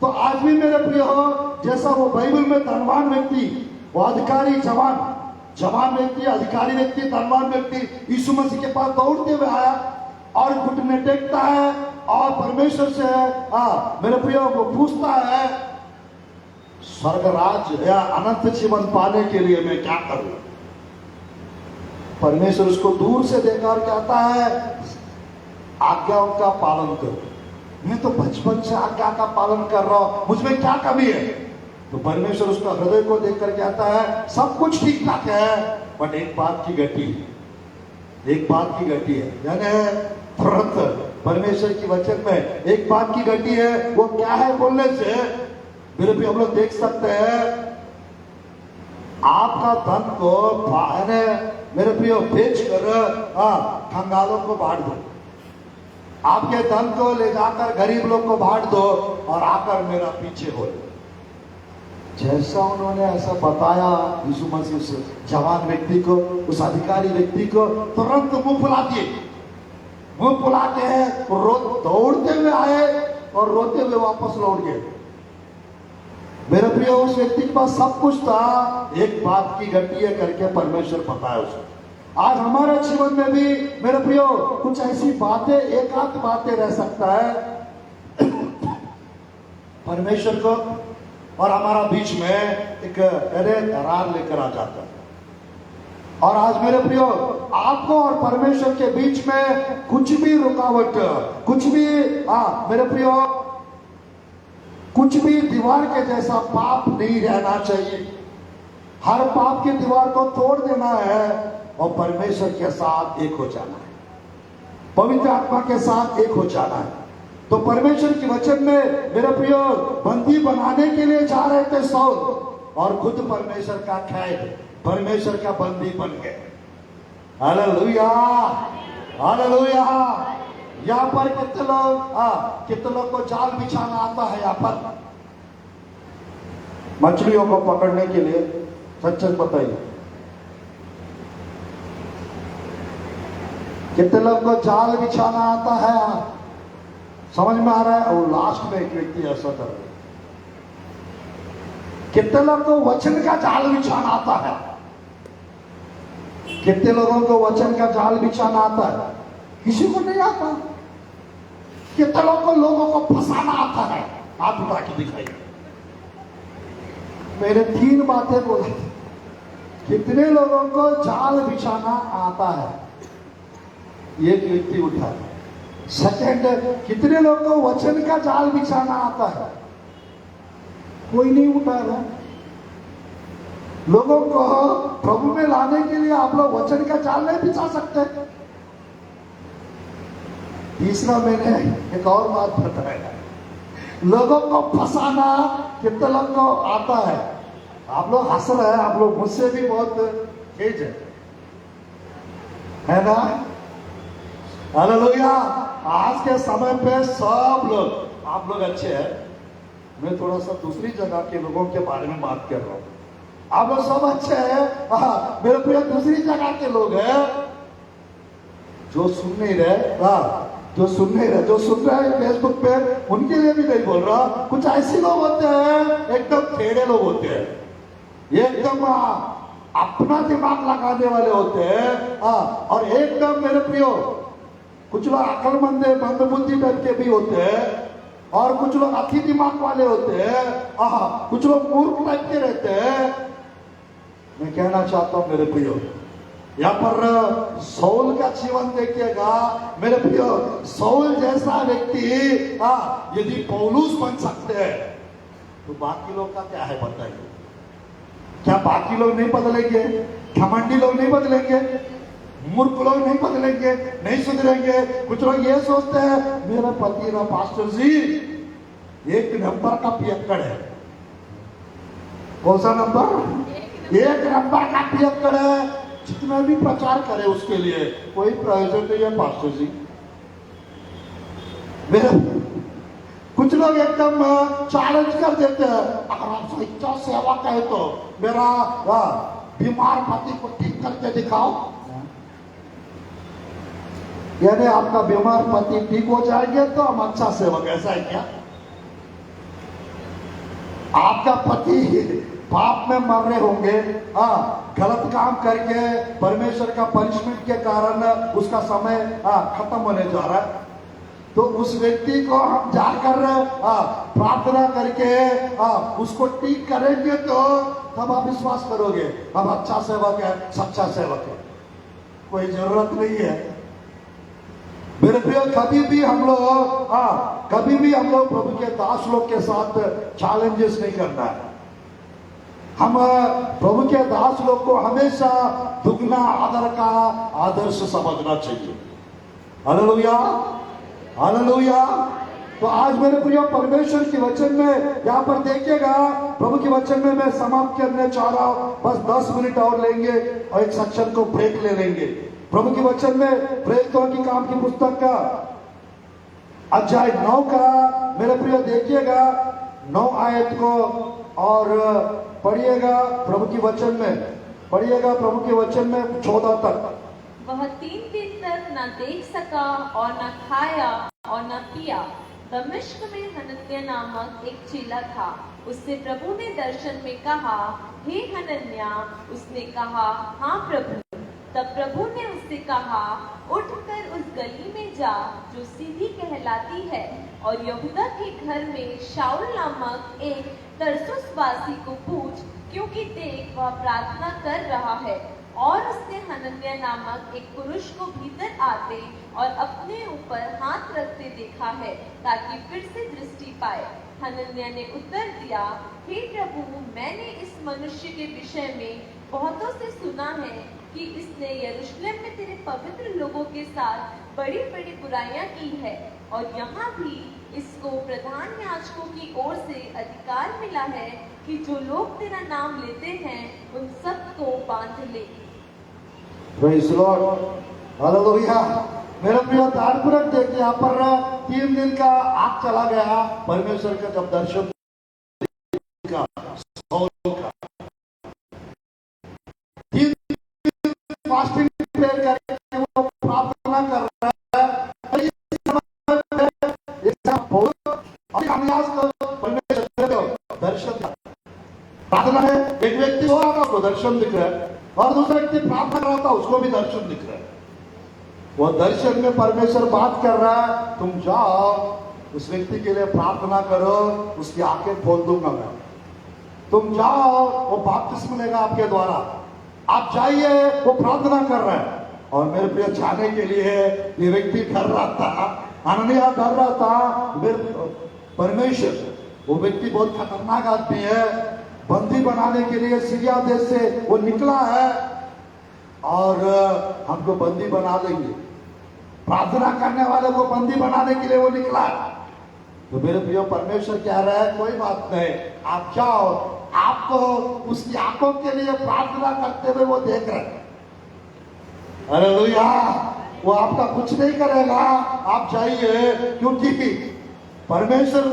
तो आज भी मेरे प्रिय हो, जैसा वो बाइबल में धनवान व्यक्ति, वो अधिकारी, जवान व्यक्ति, अधिकारी व्यक्ति, धनवान व्यक्ति यीशु मसीह के पास दौड़ते हुए आया और घुटने टेकता है और परमेश्वर से मेरे प्रिय वो पूछता है, स्वर्ग राज्य या अनंत जीवन पाने के लिए मैं क्या करूं? परमेश्वर उसको दूर से देखकर कहता है, आज्ञाओं का पालन करो। मैं तो बचपन से आज्ञा का पालन कर रहा हूं, मुझमें क्या कमी है? तो परमेश्वर उसका हृदय को देखकर कहता है, सब कुछ ठीक ठाक है, बट एक बात की गति है, एक बात की गति है। यानी तुरंत परमेश्वर की वचन में एक बात की गति है। वो क्या है बोलने से मेरे भी हम लोग देख सकते हैं, आपका धन को मेरे प्रियो बेच कर कंगालों को बांट दो, आपके धन को ले जाकर गरीब लोग को बांट दो और आकर मेरा पीछे हो। जैसा उन्होंने ऐसा बताया यीशु मसीह उस जवान व्यक्ति को, उस अधिकारी व्यक्ति को तुरंत मुंह फुला दिए, मुंह फुलाते हैं, दौड़ते हुए आए और रोते हुए वापस लौट गए। मेरे प्रिय, उस व्यक्ति के पास सब कुछ था, एक बात की गति है करके परमेश्वर बताया उसको। आज हमारे जीवन में भी मेरे प्रियो कुछ ऐसी बातें, एक आध बातें रह सकता है परमेश्वर को और हमारा बीच में एक दरार लेकर आ जाता है। और आज मेरे प्रियो, आपको और परमेश्वर के बीच में कुछ भी रुकावट, कुछ भी मेरे प्रियो, कुछ भी दीवार के जैसा पाप नहीं रहना चाहिए। हर पाप की दीवार को तोड़ देना है और परमेश्वर के साथ एक हो जाना है, पवित्र आत्मा के साथ एक हो जाना है। तो परमेश्वर के वचन में मेरे प्रियो बंदी बनाने के लिए जा रहे थे साउल, और खुद परमेश्वर का कैद, परमेश्वर का बंदी बन गए। Hallelujah, hallelujah. यहाँ पर कितने लोग को जाल बिछाना आता है? यहाँ पर मछलियों को पकड़ने के लिए, सच सच बताइए, कितने लोग को जाल बिछाना आता है? समझ में आ रहा है? और लास्ट में एक व्यक्ति ऐसा कर रहे, कितने लोगों को वचन का जाल बिछाना आता है? कितने लोगों को वचन का जाल बिछाना आता है? किसी को नहीं आता। कितने लोगों को फंसाना आता है? हाथ उठा के दिखाइए। मैंने 3 बातें बोली। कितने लोगों को जाल बिछाना आता है? एक व्यक्ति उठा। सेकंड, कितने लोगों को वचन का जाल बिछाना आता है? कोई नहीं उठा रहा। लोगों को प्रभु में लाने के लिए आप लोग वचन का जाल नहीं बिछा सकते। तीसरा, मैंने एक और बात बताया, लोगों को फंसाना कितने लोगों को आता है? आप लोग हंस रहे हैं, आप लोग मुझसे भी बहुत तेज है ना? हालेलुया। आज के समय पे सब लोग, आप लोग अच्छे हैं। मैं थोड़ा सा दूसरी जगह के लोगों के बारे में बात कर रहा हूं। आप लोग सब अच्छे हैं। मेरे प्रिय दूसरी जगह के लोग हैं जो सुन नहीं रहे, जो सुन रहे हैं फेसबुक पे, उनके लिए भी नहीं बोल रहा। कुछ ऐसे लोग होते हैं, एकदम टेढ़े लोग होते हैं, एकदम अपना दिमाग लगाने वाले होते हैं। और एकदम मेरे प्रियो, कुछ लोग अकलमंद मंदबुद्धि टाइप के भी होते हैं, और कुछ लोग अति दिमाग वाले होते हैं, कुछ लोग मूर्ख टाइप के रहते हैं। मैं कहना चाहता हूं मेरे प्रियो, यहाँ पर सौल का जीवन देखिएगा मेरे प्रियो। सौल जैसा व्यक्ति यदि पौलुस बन सकते हैं, तो बाकी लोग का क्या है बताइए? क्या बाकी लोग नहीं बदलेंगे? घमंडी लोग नहीं बदलेंगे? मूर्ख लोग नहीं बदलेंगे, नहीं सुधरेंगे? कुछ लोग ये सोचते हैं, मेरा पति ना पास्टर जी 1 नंबर का पियक्कड़ है। कौन सा नंबर? 1 नंबर का पियक्कड़ है। जितना भी प्रचार करे उसके लिए कोई प्रयोजन नहीं है पास्टर जी। मेरे कुछ लोग एकदम चैलेंज कर देते हैं, अगर आप सच्चा सेवक है तो मेरा बीमार पति को ठीक करके दिखाओ। यानी आपका बीमार पति ठीक हो जाएंगे तो हम अच्छा सेवक, ऐसा है क्या? आपका पति पाप में मर रहे होंगे, गलत काम करके परमेश्वर का पनिशमेंट के कारण उसका समय खत्म होने जा रहा है, तो उस व्यक्ति को हम जाकर प्रार्थना करके उसको ठीक करेंगे तो तब आप विश्वास करोगे अब अच्छा सेवक है, सच्चा सेवक है। कोई जरूरत नहीं है मेरे प्रिय। कभी भी हम लोग प्रभु के दास लोग के साथ चैलेंजेस नहीं करना है। हम प्रभु के दास लोग को हमेशा दुगना आदर का आदर्श समझना चाहिए। Hallelujah, hallelujah. तो आज मेरे प्रिय परमेश्वर के वचन में यहाँ पर देखिएगा, प्रभु के वचन में मैं समाप्त करने चाह रहा हूं। बस 10 मिनट और लेंगे और एक सेक्शन को ब्रेक ले लेंगे। प्रभु के वचन में प्रेरितों की काम की पुस्तक का अध्याय 9 का मेरे प्रिय देखिएगा 9 आयत को और पढ़िएगा प्रभु के वचन में, पढ़िएगा प्रभु के वचन में 14 तक। वह 3 दिन तक न देख सका और न खाया और न पिया। दमिश्क में हनन्याह नामक एक चेला था। उससे प्रभु ने दर्शन में कहा, हे हनन्याह। उसने कहा, हाँ प्रभु। तब प्रभु ने उससे कहा, उठकर उस गली में जा जो सीधी कहलाती है, और यहूदा के घर में शाऊल नामक एक तरसुसवासी को पूछ, क्योंकि देख वह प्रार्थना कर रहा है। और उसने हनन्याह नामक एक पुरुष को भीतर आते और अपने ऊपर हाथ रखते देखा है, ताकि फिर से दृष्टि पाए। हनन्याह ने उत्तर दिया, हे प्रभु, मैंने इस मनुष्य के विषय में बहुतों से सुना है कि इसने यरूशलेम में तेरे पवित्र लोगों के साथ बड़ी बड़ी बुराइयां की है, और यहाँ भी इसको प्रधान याजकों की ओर से अधिकार मिला है कि जो लोग तेरा नाम लेते हैं उन सबको बांध ले। Praise the Lord, hallelujah. मेरे प्रिय ध्यानपूर्वक देखिए, यहाँ पर 3 दिन का आग चला गया परमेश्वर का जब दर्शन का, सौल का 3 दिन फास्टिंग प्रेयर करके वो प्रार्थना कर रहा है। इस प्रार्थना है, एक व्यक्ति सो रहा था उसको दर्शन दिख रहा है, और दूसरा व्यक्ति प्रार्थना कर रहा था उसको भी दर्शन दिख रहा है। वो दर्शन में परमेश्वर बात कर रहा है, तुम जाओ उस व्यक्ति के लिए प्रार्थना करो, उसकी आंखें खोल दूंगा मैं। तुम जाओ, वो बपतिस्मा लेगा आपके द्वारा, आप जाइए, वो प्रार्थना कर रहा है। और मेरे प्रिय जाने के लिए ये व्यक्ति डर रहा था, हनन्याह डर रहा था। परमेश्वर, वो व्यक्ति बहुत खतरनाक आदमी है, बंदी बनाने के लिए सीरिया देश से वो निकला है और हमको बंदी बना देंगे, प्रार्थना करने वाले को बंदी बनाने के लिए वो निकला है। तो मेरे प्रिय परमेश्वर कह रहा है कोई बात नहीं, आप जाओ, आपको उसकी आंखों के लिए प्रार्थना करते हुए वो देख रहे हैं। हालेलुया, वो आपका कुछ नहीं करेगा, आप जाइए, क्योंकि परमेश्वर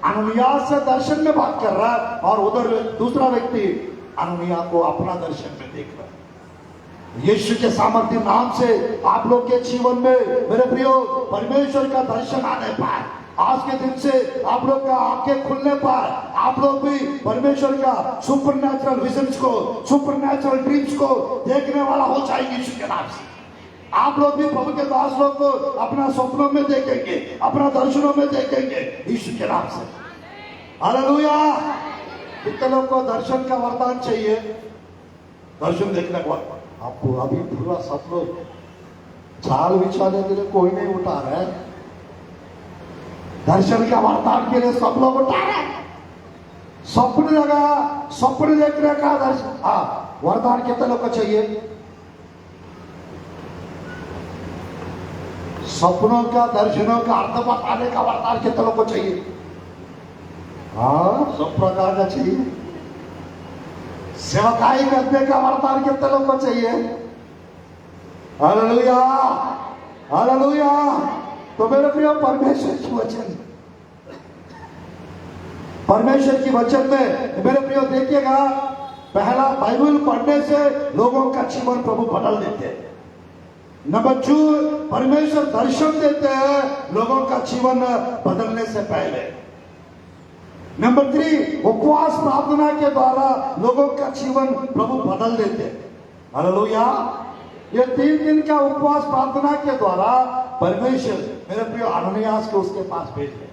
अननिया से दर्शन में बात कर रहा है और उधर दूसरा व्यक्ति अननिया को अपना दर्शन में देख रहा है। यीशु के सामर्थ्य नाम से आप लोग के जीवन में मेरे प्रियो परमेश्वर का दर्शन आने पाए। आज के दिन से आप लोग का आंखें खुलने पर आप लोग भी परमेश्वर का सुपरनैचुरल विजन्स को, सुपरनैचुरल ड्रीम्स को देखने वाला हो जाएंगे यीशु के नाम से। आप लोग भी प्रभु के दास लोग को अपना स्वप्नों में देखेंगे, अपना दर्शनों में देखेंगे यीशु के नाम से। हालेलुया। कितने लोग को दर्शन का वरदान चाहिए? दर्शन देखने का वरदान आपको अभी पूरा सब लोग झाल बिछाने के लिए कोई नहीं उठा रहा है, दर्शन का वरदान के लिए सब लोग उठा रहे हैं। स्वप्न देखने का दर्शन, हाँ, वरदान कितने लोग को चाहिए? सपनों का, दर्शनों का अर्थ बताने का वरदान कितने लोग को चाहिए? हाँ, सब प्रकार का चाहिए। सेवकाई करने का वरदान कितने लोग को चाहिए? Hallelujah, hallelujah. तो मेरे प्रिय परमेश्वर की वचन, परमेश्वर की वचन में मेरे प्रिय देखिएगा, पहला बाइबल पढ़ने से लोगों का जीवन प्रभु बदल देते हैं। नंबर 2, परमेश्वर दर्शन देते हैं लोगों का जीवन बदलने से पहले। नंबर 3, उपवास प्रार्थना के द्वारा लोगों का जीवन प्रभु बदल देते हैं। हालेलुया। ये 3 दिन का उपवास प्रार्थना के द्वारा परमेश्वर मेरे प्रिय अननियास को उसके पास भेज दे।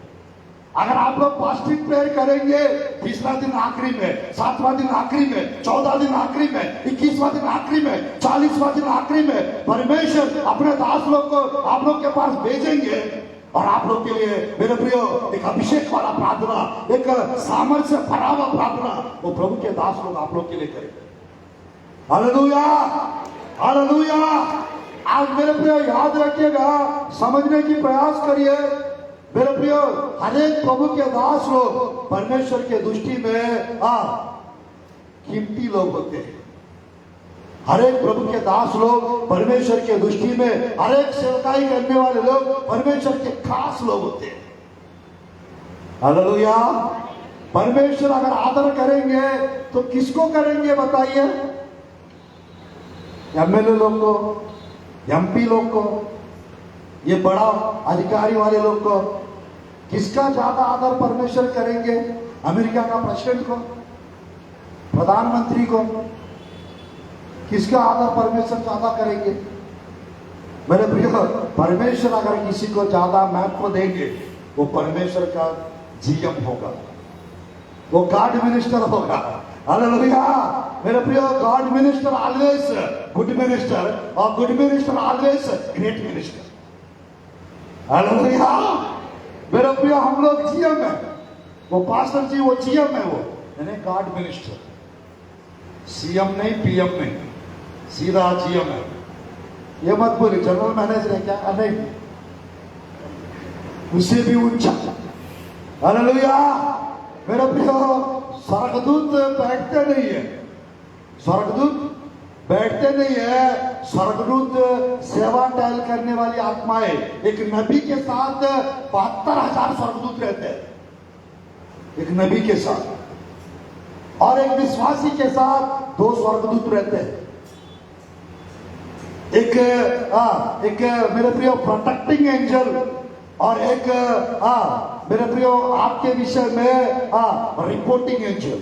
अगर आप लोग फास्टिंग प्रेयर करेंगे, 20वां दिन आखिरी में, 7वां दिन आखिरी में, 14 दिन आखिरी में, 21वां दिन आखिरी में, 40वां दिन आखिरी में, परमेश्वर अपने दास लोग को आप लोग के पास भेजेंगे और आप लोग के लिए मेरे प्रियो एक अभिषेक वाला प्रार्थना, एक सामर्थ्य से भरा हुआ प्रार्थना वो प्रभु के दास लोग आप लोग के लिए करेंगे। Hallelujah, hallelujah. आज मेरे प्रियो याद रखिएगा, समझने की प्रयास करिए मेरे प्रियो, हर एक प्रभु के दास लोग परमेश्वर के दृष्टि में कीमती लोग होते हैं। हर एक प्रभु के दास लोग परमेश्वर के दृष्टि में, हर एक सेवकाई करने वाले लोग परमेश्वर के खास लोग होते हैं। हालेलुया। परमेश्वर अगर आदर करेंगे तो किसको करेंगे बताइए? एमएलए लोग को, एमपी लोग को, ये बड़ा अधिकारी वाले लोग को। किसका ज्यादा आदर परमेश्वर करेंगे? अमेरिका का प्रेसिडेंट को, प्रधानमंत्री को? किसका आदर परमेश्वर ज्यादा करेंगे? मेरे प्रिय, परमेश्वर अगर किसी को ज्यादा महत्व देंगे वो परमेश्वर का जीएम होगा, वो गॉड मिनिस्टर होगा। हालेलुया। मेरे प्रिय, god minister always good minister और good minister always great minister. Hallelujah. मेरे प्रिय, हम लोग जीएम है, वो पास्टर जी वो जीएम है, वो यानी गॉड मिनिस्टर, सीएम नहीं, पीएम नहीं, सीधा जीएम है। ये मत बोले जनरल मैनेजर है क्या? नहीं, उससे भी ऊंचा। हालेलुया। मेरे प्रिय, स्वर्गदूत बैठते नहीं है, स्वर्गदूत बैठते नहीं है, स्वर्गदूत सेवा टहल करने वाली आत्माएं। एक नबी के साथ 72,000 स्वर्गदूत रहते हैं, एक नबी के साथ, और एक विश्वासी के साथ 2 स्वर्गदूत रहते हैं। एक मेरे प्रिय प्रोटेक्टिंग एंजल और एक मेरे प्रिय आपके विषय में रिपोर्टिंग एंजल।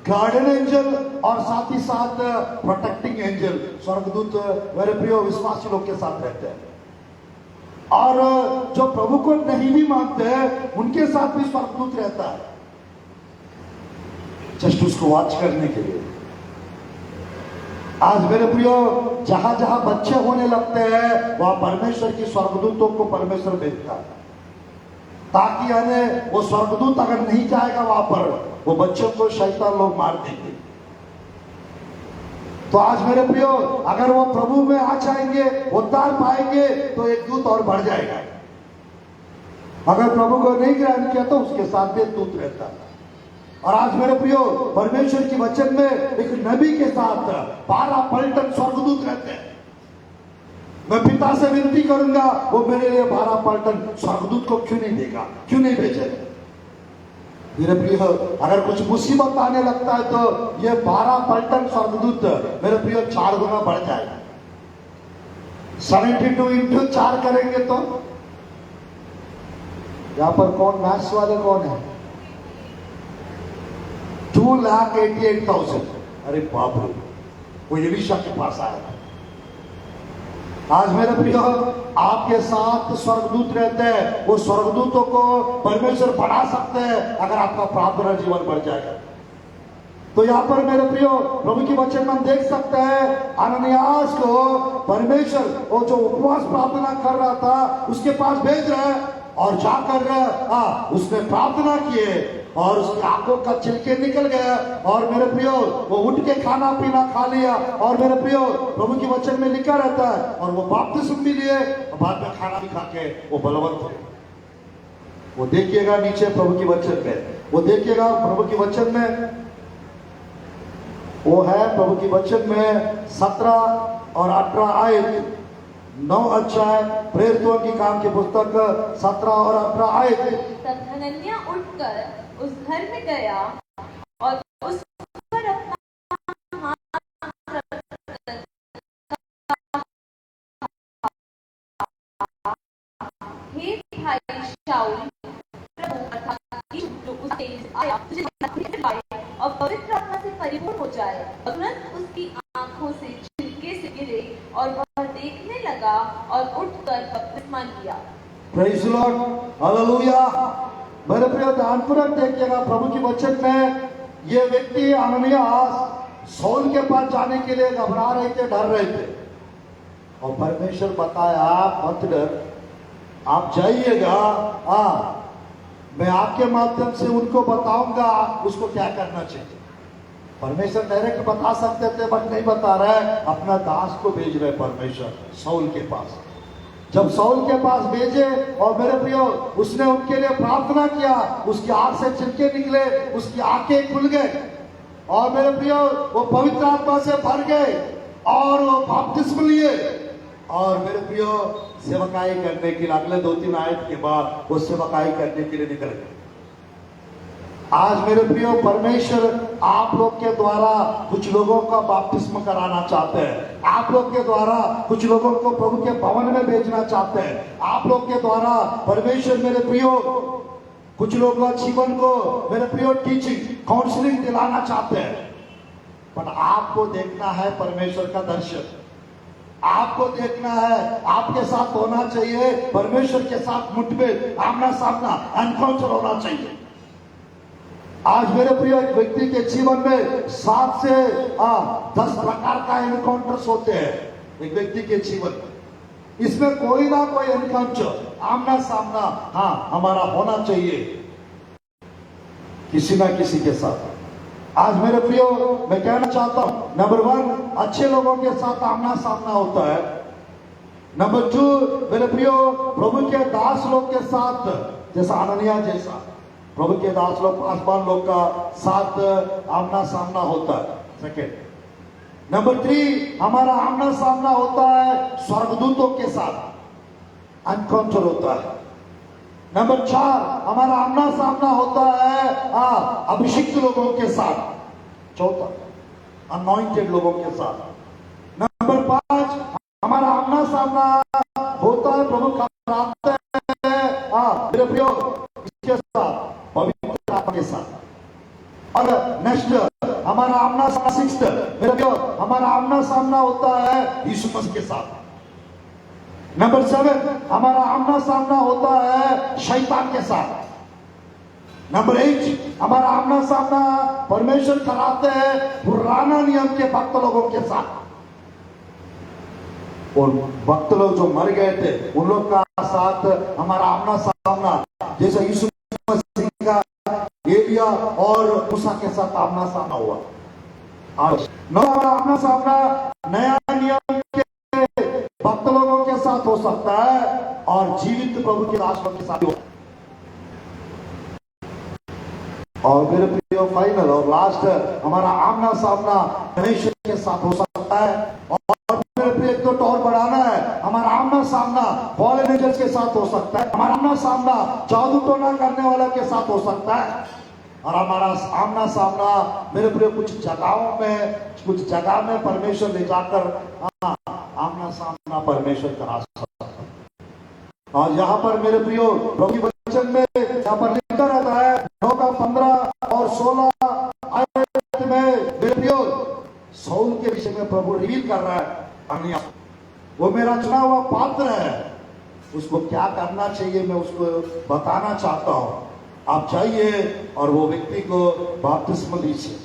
गार्डन एंजल और साथ ही साथ प्रोटेक्टिंग एंजल, स्वर्गदूत मेरे प्रिय विश्वासी लोग के साथ रहते हैं। और जो प्रभु को नहीं भी मानते हैं उनके साथ भी स्वर्गदूत रहता है, जस्ट उसको वॉच करने के लिए। आज मेरे प्रियो जहां जहां बच्चे होने लगते हैं वहां परमेश्वर की स्वर्गदूतों को परमेश्वर भेजता है, ताकि हमें वो स्वर्गदूत अगर नहीं जाएगा वहां पर वो बच्चों को शैतान लोग मार देंगे। तो आज मेरे प्रियो अगर वो प्रभु में आ जाएंगे, उद्धार पाएंगे, तो एक दूत और बढ़ जाएगा। अगर प्रभु को नहीं ग्रहण किया तो उसके साथ भी दूत रहता है। और आज मेरे प्रियो परमेश्वर की वचन में एक नबी के साथ 12 पलटन स्वर्गदूत रहते हैं। मैं पिता से विनती करूंगा वो मेरे लिए 12 पलटन स्वर्गदूत को क्यों नहीं देगा, क्यों नहीं भेजेगा। मेरे प्रियो अगर कुछ मुसीबत आने लगता है तो ये 12 पलटन स्वर्गदूत मेरे प्रियो 4 गुना बढ़ जाएगा। 72 इंटू 4 करेंगे तो यहां पर कौन मैथ्स वाले कौन है? 2,88,000। अरे बाप रे, वो एलीशा के पास आया। आज मेरे प्रियो आपके साथ स्वर्गदूत रहते हैं, वो स्वर्गदूतों को परमेश्वर बढ़ा सकते हैं अगर आपका प्रार्थना जीवन बढ़ जाएगा। तो यहाँ पर मेरे प्रियो प्रभु की वचन में हम देख सकते हैं अननियास को परमेश्वर वो जो उपवास प्रार्थना कर रहा था उसके पास भेज रहे हैं, और जाकर उसने प्रार्थना किए और उसकी आंखों का छिलके निकल गया। और मेरे प्रियो वो उठ के खाना पीना खा लिया। और मेरे प्रियो प्रभु की वचन में लिखा रहता है और वो बपतिस्मा भी लिए और बाद में खाना भी खा के वो बलवंत हुए। वो देखिएगा नीचे प्रभु की वचन में, वो देखिएगा प्रभु की वचन में, वो है प्रभु की वचन में 17 और 18 आयत, 9 अध्याय प्रेरितों की काम की पुस्तक 17 और 18 आयत। तब हनन्याह उठकर उस घर में गया और उस पर अपना हाथ रखकर, हे भाई शाऊल, प्रभु अर्थात यीशु उस तेज आया और पवित्र आत्मा से परिपूर्ण हो जाए। तुरंत उसकी आंखों से छिलके से गिरे और वह देखने लगा और उठकर बपतिस्मा लिया। Praise the Lord, hallelujah. मेरे प्रिय ध्यानपूर्वक देखिएगा प्रभु की वचन में ये व्यक्ति अननियास शाऊल के पास जाने के लिए घबरा रहे थे, डर रहे थे, और परमेश्वर बताया आप मत डर, आप जाइएगा, मैं आपके माध्यम से उनको बताऊंगा उसको क्या करना चाहिए। परमेश्वर डायरेक्ट बता सकते थे बट नहीं बता रहे, अपना दास को भेज रहे परमेश्वर शाऊल के पास। जब शाऊल के पास भेजे और मेरे प्रियो उसने उनके लिए प्रार्थना किया, उसकी आंख से छिलके निकले, उसकी आंखें खुल गए और मेरे प्रियो वो पवित्र आत्मा से भर गए और वो बपतिस्मा लिए और मेरे प्रियो सेवकाई करने के लिए अगले 2-3 आयत के बाद वो सेवकाई करने के लिए निकल गए। आज मेरे प्रियो परमेश्वर आप लोग के द्वारा कुछ लोगों का बपतिस्मा कराना चाहते हैं, आप लोग के द्वारा कुछ लोगों को प्रभु के भवन में भेजना चाहते हैं, आप लोग के द्वारा परमेश्वर मेरे प्रियो कुछ लोगों का जीवन को मेरे प्रियो टीचिंग काउंसलिंग दिलाना चाहते हैं। पर आपको देखना है परमेश्वर का दर्शन, आपको देखना है, आपके साथ होना चाहिए परमेश्वर के साथ मुठभेड़, आमना सामना, एनकाउंटर होना चाहिए। आज मेरे प्रिय एक व्यक्ति के जीवन में 7 से 10 प्रकार का एनकाउंटर्स होते हैं एक व्यक्ति के जीवन में। इसमें कोई ना कोई एनकाउंटर, आमना सामना हमारा होना चाहिए किसी ना किसी के साथ। आज मेरे प्रियो मैं कहना चाहता हूं, नंबर 1 अच्छे लोगों के साथ आमना सामना होता है। नंबर 2 मेरे प्रियो प्रभु के दास लोग के साथ, जैसा अननियाह जैसा प्रभु के दास लोग आसमान लोग का साथ आमना सामना होता है। सेकेंड नंबर 3 हमारा आमना सामना होता है स्वर्गदूतों के साथ, एनकाउंटर होता है। नंबर 4 हमारा आमना सामना होता है अभिषिक्त लोगों के साथ, चौथा अनॉइंटेड लोगों के साथ। नंबर 5 हमारा आमना सामना होता है प्रभु का मेरे प्रियो इसके साथ, पवित्र आत्मा के साथ। और नेक्स्ट हमारा आमना सामना सिक्स्थ, मेरे भाइयों हमारा आमना सामना होता है यीशु मसीह के साथ। नंबर 7 हमारा आमना सामना होता है शैतान के साथ। नंबर 8 हमारा आमना सामना परमेश्वर कराते हैं पुराना नियम के भक्त लोगों के साथ। और भक्त लोग जो मर गए थे उन लोग का साथ हमारा आमना सामना, जैसे यीशु मसीह का एलिया और मूसा के साथ आमना सामना हुआ। और हमारा आमना सामना नया नियम के भक्त लोगों के साथ हो सकता है और जीवित प्रभु के दासों के साथ। और मेरे प्रियो फाइनल और लास्ट हमारा आमना सामना परमेश्वर के साथ हो सकता है। और मेरे प्रिय एक तो और बढ़ाना है, हमारा आमना सामना फॉलन एंजल्स के साथ हो सकता है, हमारा आमना सामना जादू टोना करने वाला के साथ हो सकता है, और हमारा आमना सामना मेरे प्रिय कुछ जगह में परमेश्वर ले जाकर आमना सामना परमेश्वर करा सकता है। और यहाँ पर मेरे प्रियो प्रभु के वचन में यहाँ पर लिखा रहता है 9 का 15 और 16 आयत में मेरे प्रियो शाऊल के विषय में प्रभु रिवील कर रहा है, वो मेरा चुना हुआ पात्र है, उसको क्या करना चाहिए मैं उसको बताना चाहता हूं। आप जाइए और वो व्यक्ति को बपतिस्मा दीजिए,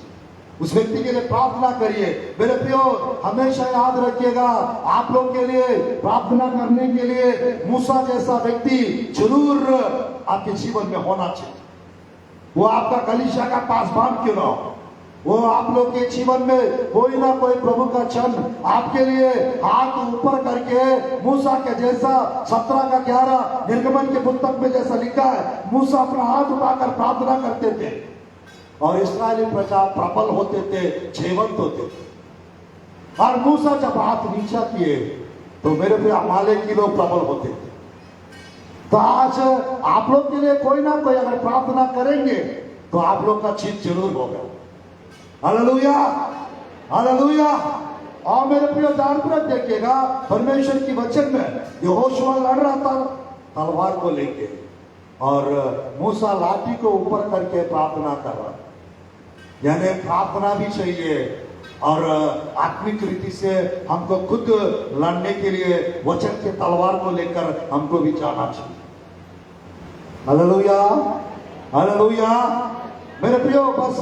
उस व्यक्ति के लिए प्रार्थना करिए। मेरे प्रियो हमेशा याद रखिएगा, आप लोग के लिए प्रार्थना करने के लिए मूसा जैसा व्यक्ति जरूर आपके जीवन में होना चाहिए। वो आपका कलीसिया का पासवान क्यों ना हो, वो आप लोग के जीवन में कोई ना कोई प्रभु का चंद आपके लिए हाथ ऊपर करके मूसा के जैसा 17 का 11 निर्गमन के पुस्तक में जैसा लिखा है, मूसा अपना हाथ उठाकर प्रार्थना करते थे और इस्राएली प्रजा प्रबल होते थे, जीवंत होते थे। और मूसा जब हाथ नीचा किए तो मेरे प्रिय अमालेकी लोग प्रबल होते थे। तो आज आप लोग के लिए कोई ना कोई अगर प्रार्थना करेंगे तो आप लोग का जीत जरूर होगा। Hallelujah, hallelujah. और मेरे प्रिय ध्यानपूर्वक देखिएगा, परमेश्वर की वचन में यहोशुआ लड़ रहा था तलवार को लेके और मूसा लाठी को ऊपर करके प्रार्थना कर रहा। यानी प्रार्थना भी चाहिए और आत्मिक रीति से हमको खुद लड़ने के लिए वचन के तलवार को लेकर हमको भी जाना चाहिए। Hallelujah, hallelujah. मेरे प्रियो बस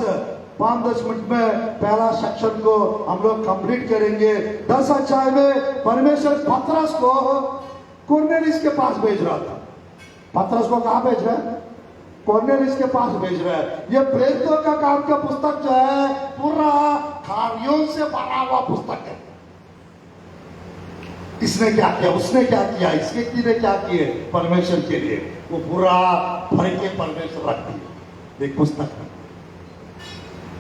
5-10 मिनट में पहला सेक्शन को हम लोग कंप्लीट करेंगे। 10 अध्याय में परमेश्वर पतरस को कुरनेलियुस के पास भेज रहा था। पतरस को कहां भेज रहा है? कुरनेलियुस के पास भेज रहा है। ये प्रेरितों का काम का पुस्तक जो है पूरा कार्यों से भरा हुआ पुस्तक है। इसने क्या किया, उसने क्या किया, इस व्यक्ति ने क्या किए परमेश्वर के लिए, वो पूरा भर के परमेश्वर रख दिया एक पुस्तक है।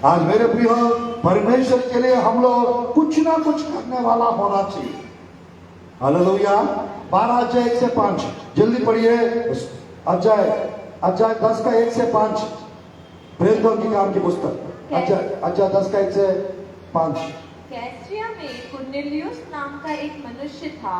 आज मेरे प्रियो परमेश्वर के लिए हम लोग कुछ ना कुछ करने वाला होना चाहिए। हालेलुया। 12 अध्याय 1 से 5 जल्दी पढ़िए। अध्याय 10 का 1 से 5 प्रेरितों की काम की पुस्तक अध्याय 10 का 1 से 5। कैसरिया में कुरनेलियुस नाम का एक मनुष्य था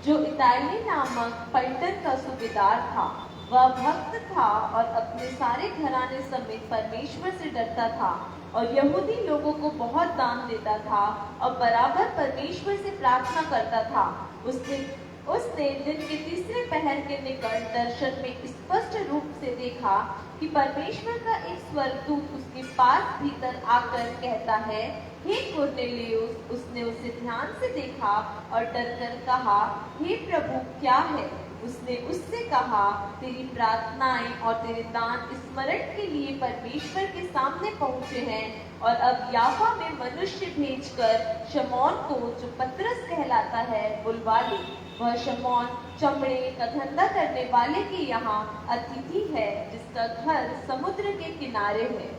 जो इताली नामक पलटन का सूबेदार था। वह भक्त था और अपने सारे घराने समेत परमेश्वर से डरता था और यहूदी लोगों को बहुत दान देता था और बराबर परमेश्वर से प्रार्थना करता था। उसने दिन के तीसरे पहर के निकट दर्शन में स्पष्ट रूप से देखा कि परमेश्वर का एक स्वर्गदूत उसके पास भीतर आकर कहता है, हे कुरनेलियुस। उसने उसे ध्यान से देखा और डरकर कहा, हे प्रभु क्या है? उसने उससे कहा, तेरी प्रार्थनाएं और तेरे दान स्मरण के लिए परमेश्वर के सामने पहुंचे हैं और अब याफा में मनुष्य भेजकर शमौन को, जो पतरस कहलाता है, बुलवा ले। वह शमौन चमड़े का धंधा करने वाले के यहाँ अतिथि है, जिसका घर समुद्र के किनारे है।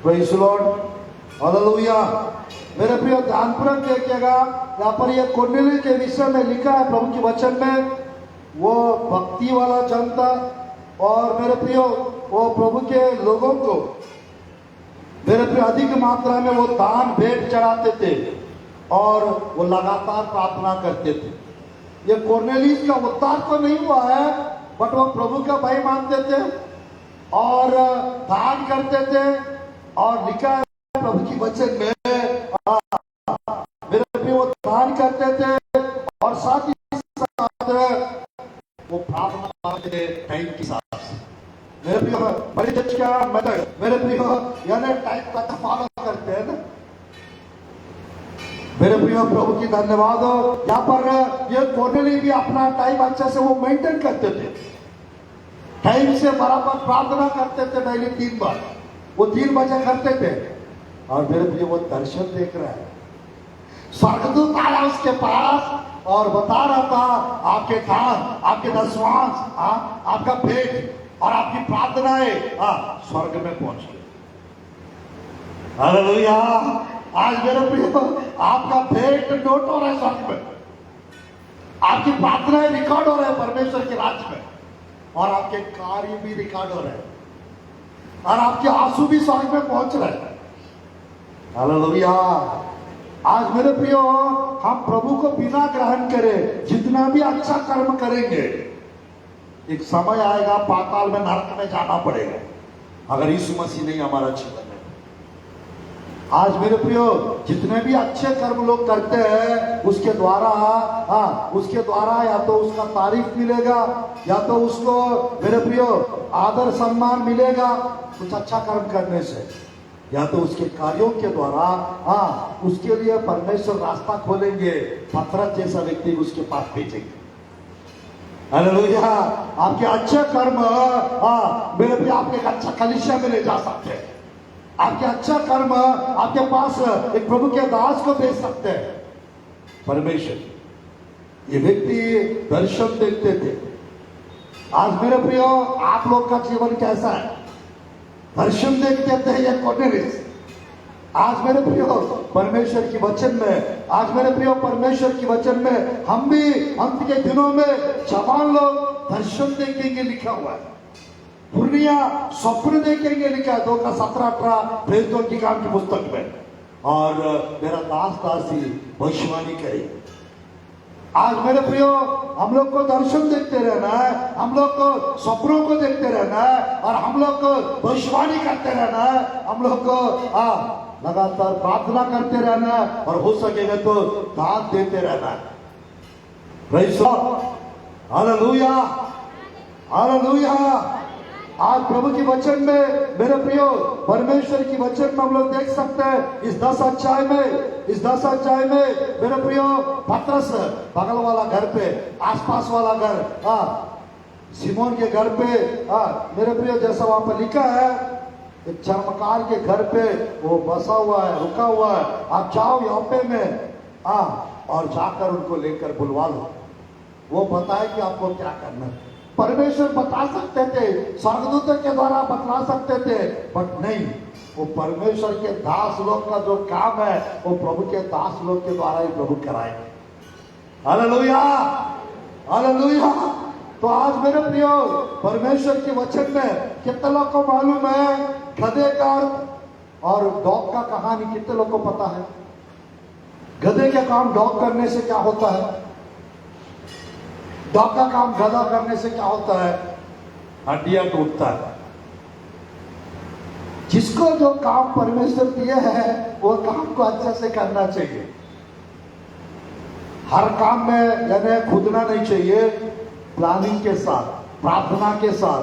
Praise the Lord, hallelujah. मेरे प्रिय ध्यानपूर्वक देखिएगा, यहाँ पर ये कुरनेलियुस के विषय में लिखा है प्रभु के वचन में। वो भक्ति वाला जन था और मेरे प्रियो वो प्रभु के लोगों को मेरे प्रिय अधिक मात्रा में वो दान भेंट चढ़ाते थे और वो लगातार प्रार्थना करते थे। ये कुरनेलियुस का उद्धार तो नहीं हुआ है, बट वो प्रभु का भाई मानते थे और दान करते थे। और लिखा है प्रभु प्रभु की वचन में मेरे प्रिय वो दान करते थे और साथ ही साथ वो प्रार्थना करते टाइम के हिसाब से। मेरे प्रिय बड़ी चर्च का मेथड मेरे प्रिय यानी टाइम का फॉलो करते हैं ना। मेरे प्रिय प्रभु की धन्यवाद हो। यहाँ पर ये कोर्नेली भी अपना टाइम अच्छे से वो मेंटेन करते थे, टाइम से बराबर प्रार्थना करते थे। डेली 3 बार वो 3 बजे करते थे। और मेरे प्रिय वो दर्शन देख रहा है, स्वर्गदूत आया उसके पास और बता रहा था आपके दान, आपके दशवांश, आपका भेंट और आपकी प्रार्थनाएं स्वर्ग में पहुंच गई। हालेलुया। आज मेरे प्रिय आपका भेंट नोट हो रहा है स्वर्ग में, आपकी प्रार्थनाएं रिकॉर्ड हो रहे हैं परमेश्वर के राज्य में, और आपके कार्य भी रिकॉर्ड हो रहे हैं, और आपके आंसू भी स्वर्ग में पहुंच रहे हैं। हालेलुया। आज मेरे प्रियो हम प्रभु को बिना ग्रहण करे जितना भी अच्छा कर्म करेंगे, एक समय आएगा पाताल में, नरक में जाना पड़ेगा अगर यीशु मसीह नहीं हमारा जीवन में। आज मेरे प्रियो जितने भी अच्छे कर्म लोग करते हैं उसके द्वारा या तो उसका तारीफ मिलेगा या तो उसको मेरे प्रियो आदर सम्मान मिलेगा कुछ अच्छा कर्म करने से, या तो उसके कार्यों के द्वारा उसके लिए परमेश्वर रास्ता खोलेंगे, पतरस जैसा व्यक्ति उसके पास भेजेंगे। हालेलुया। आपके अच्छे कर्म मेरे भी आपके एक अच्छा कलीसिया में ले जा सकते हैं। आपके अच्छा कर्म आपके पास एक प्रभु के दास को भेज सकते हैं। परमेश्वर ये व्यक्ति दर्शन देखते थे। आज मेरे प्रियो आप लोग का जीवन कैसा है? दर्शन देखते थे ये कॉर्नेलियस। आज मेरे प्रियो परमेश्वर की वचन में, आज मेरे प्रियो परमेश्वर की वचन में हम भी अंत के दिनों में जवान लोग दर्शन देखेंगे लिखा हुआ है। पूर्णिया स्वप्न देखेंगे लिखा है 2 का 17-18 प्रेरितों की काम की पुस्तक में। और मेरा दास दासी भविष्यवाणी करेगी। आज मेरे प्रियो हम लोग को दर्शन देखते रहना है, हम लोग को स्वप्नों को देखते रहना है, और हम लोग को भविष्यवाणी करते रहना है, हम लोग को लगातार प्रार्थना करते रहना है, और हो सकेगा तो दान देते रहना है। Praise God. हालेलुया। हालेलुया। आज प्रभु की वचन में मेरे प्रियो परमेश्वर की वचन में हम लोग देख सकते हैं इस 10 अध्याय में मेरे प्रियो पतरस बगल वाला घर पे, आसपास वाला घर, सिमोन के घर पे, मेरे प्रियो जैसा वहां पर लिखा है एक चर्मकार के घर पे वो बसा हुआ है, रुका हुआ है। आप जाओ यहाँ में और जाकर उनको लेकर बुलवा लो, वो बताए कि आपको क्या करना है। परमेश्वर बता सकते थे, स्वर्गदूतों के द्वारा बतला सकते थे, बट नहीं, वो परमेश्वर के दास लोग का जो काम है वो प्रभु के दास लोग के द्वारा ही प्रभु कराएंगे। हालेलुया। हालेलुया। तो आज मेरे प्रियो परमेश्वर के वचन में कितने लोग को मालूम है गधे का और डॉग का कहानी? कितने लोग को पता है गधे का काम डॉग करने से क्या होता है, डॉग का काम गधा करने से क्या होता है? हड्डियां टूटता है। जिसको जो काम परमेश्वर दिए हैं वो काम को अच्छे से करना चाहिए। हर काम में यानी खुदना नहीं चाहिए, प्लानिंग के साथ, प्रार्थना के साथ,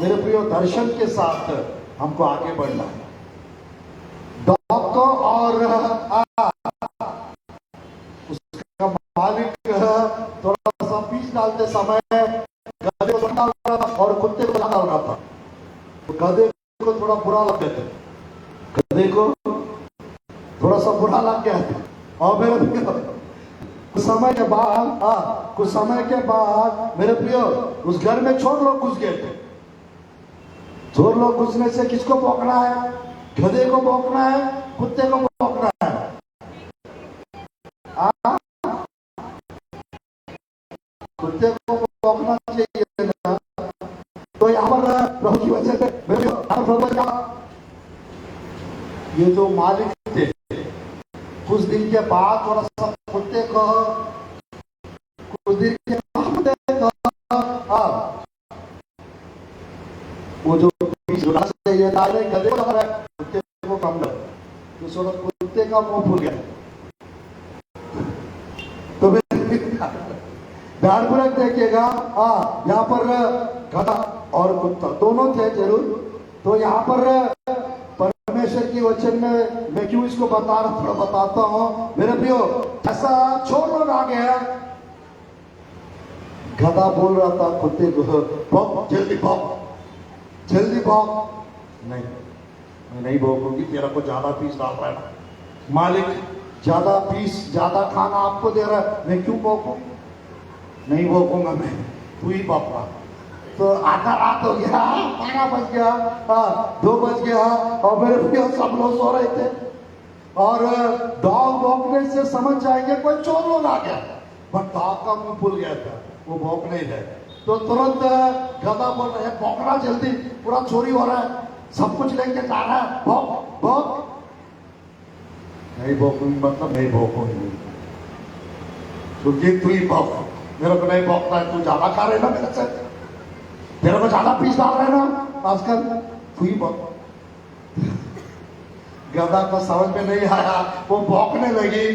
मेरे प्रियो दर्शन के साथ हमको आगे बढ़ना है। डॉग को और उसका मालिक थोड़ा सा पीस डालते समय गधे को डाल रहा था और कुत्ते को डाल रहा था, तो गधे को थोड़ा बुरा लग गया था, गधे को थोड़ा सा बुरा लग गया था। और मेरे कुछ समय के बाद मेरे प्रियो उस घर में चोर लोग घुस गए थे। चोर लोग घुसने से किसको भौंकना है? गधे को भौंकना है, कुत्ते को भौंकना है? कुत्ते को भौंकना चाहिए ना। तो यहाँ पर प्रभु की वजह से मेरे प्रभु का ये जो मालिक थे कुछ दिन के बाद थोड़ा सा कुत्ते को, कुछ दिन के बाद वो जो ये डाले गधे को लग रहा है, कुत्ते को कम लग। इस वक्त कुत्ते का मुंह फूल गया। तो ध्यानपूर्वक देखिएगा, हाँ यहाँ पर गधा और कुत्ता दोनों थे जरूर। तो यहाँ पर परमेश्वर की वचन में मैं क्यों इसको थोड़ा बताता हूँ मेरे प्रियो। ऐसा छोड़ लोग आ गया, गधा बोल रहा था कुत्ते को, भौंक जल्दी भौंक, जल्दी भौंक। नहीं, मैं नहीं भौंकूंगी, तेरा को ज्यादा पीस डाल रहा है ना, मालिक ज्यादा पीस ज्यादा खाना आपको दे रहा है, मैं क्यों भौंकूं? नहीं भौंकूंगा मैं, तू ही भौंक रहा। तो आधा रात हो गया, 12 बज गया, 2 बज गया, और मेरे प्रिय सब लोग सो रहे थे। और डॉग भौंकने से समझ जाएंगे कोई चोर लोग आ गया, बट डॉग का मुंह फूल गया था, वो भौंक नहीं रहे। तो तुरंत गधा बोल रहे हैं भौंकना जल्दी, पूरा चोरी हो रहा है, सब कुछ लेके जा रहा है, भौंक भौंक। नहीं भौंकूंगी मतलब नहीं भौंकूंगी, क्योंकि तू ही भौंक, मेरे को नहीं भौंकता है, तू ज्यादा खा रहे ना मेरे से, तेरे को ज्यादा पीस डाल रहे ना आजकल, तू ही भौंक। गधा को समझ में नहीं आया, वो भौंकने लगी,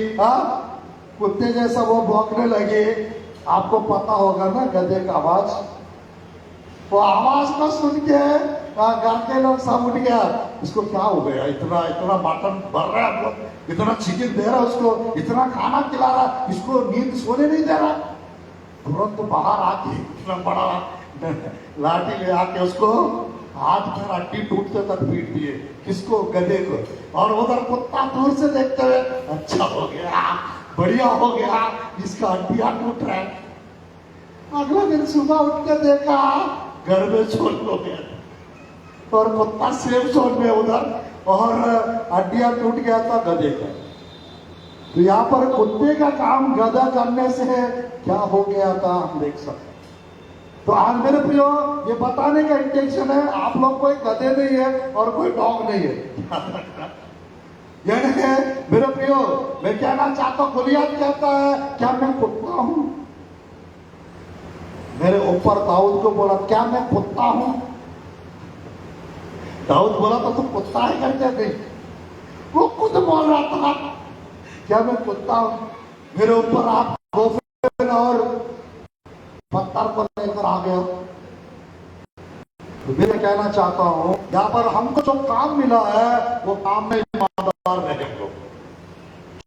कुत्ते जैसा वो भौंकने लगी। आपको पता होगा ना गधे का आवाज, वो आवाज को सुन के घर के लोग सब उठ गया, इसको क्या हो गया, इतना इतना मटन भर रहा है हम लोग, इतना चिकन दे रहा उसको, इतना खाना खिला रहा, इसको नींद सोने नहीं दे रहा। तुरंत बाहर आके इतना बड़ा लाठी ले आके उसको हाथ में हड्डी टूटते तक पीट दिए, किसको, गधे को। और उधर कुत्ता दूर से देखते हुए अच्छा हो गया, बढ़िया हो गया, इसका हड्डियां टूट रहा है। अगला दिन सुबह उठ के देखा घर में छोड़ हो गया, और कुत्ता सेम जोन में उधर, और हड्डियां टूट गया था गधे का। तो यहाँ पर कुत्ते का काम गधा करने से क्या हो गया था हम देख सकते। तो आज मेरे प्रियो ये बताने का इंटेंशन है, आप लोग कोई गधे नहीं है और कोई डॉग नहीं है। यानी मेरे प्रियो मैं कहना चाहता हूं, गोलियत कहता है क्या मैं कुत्ता हूं? मेरे ऊपर दाऊद को बोला क्या मैं कुत्ता हूं? दाऊद बोला तो तुम कुत्ता है करके नहीं, वो खुद बोल रहा था क्या मैं कुत्ता हूं? मेरे ऊपर आप गोफन और पत्थर को लेकर आ गया। तो मैं कहना चाहता हूं यहाँ पर हमको जो काम मिला है वो काम में ईमानदार रहे लोग,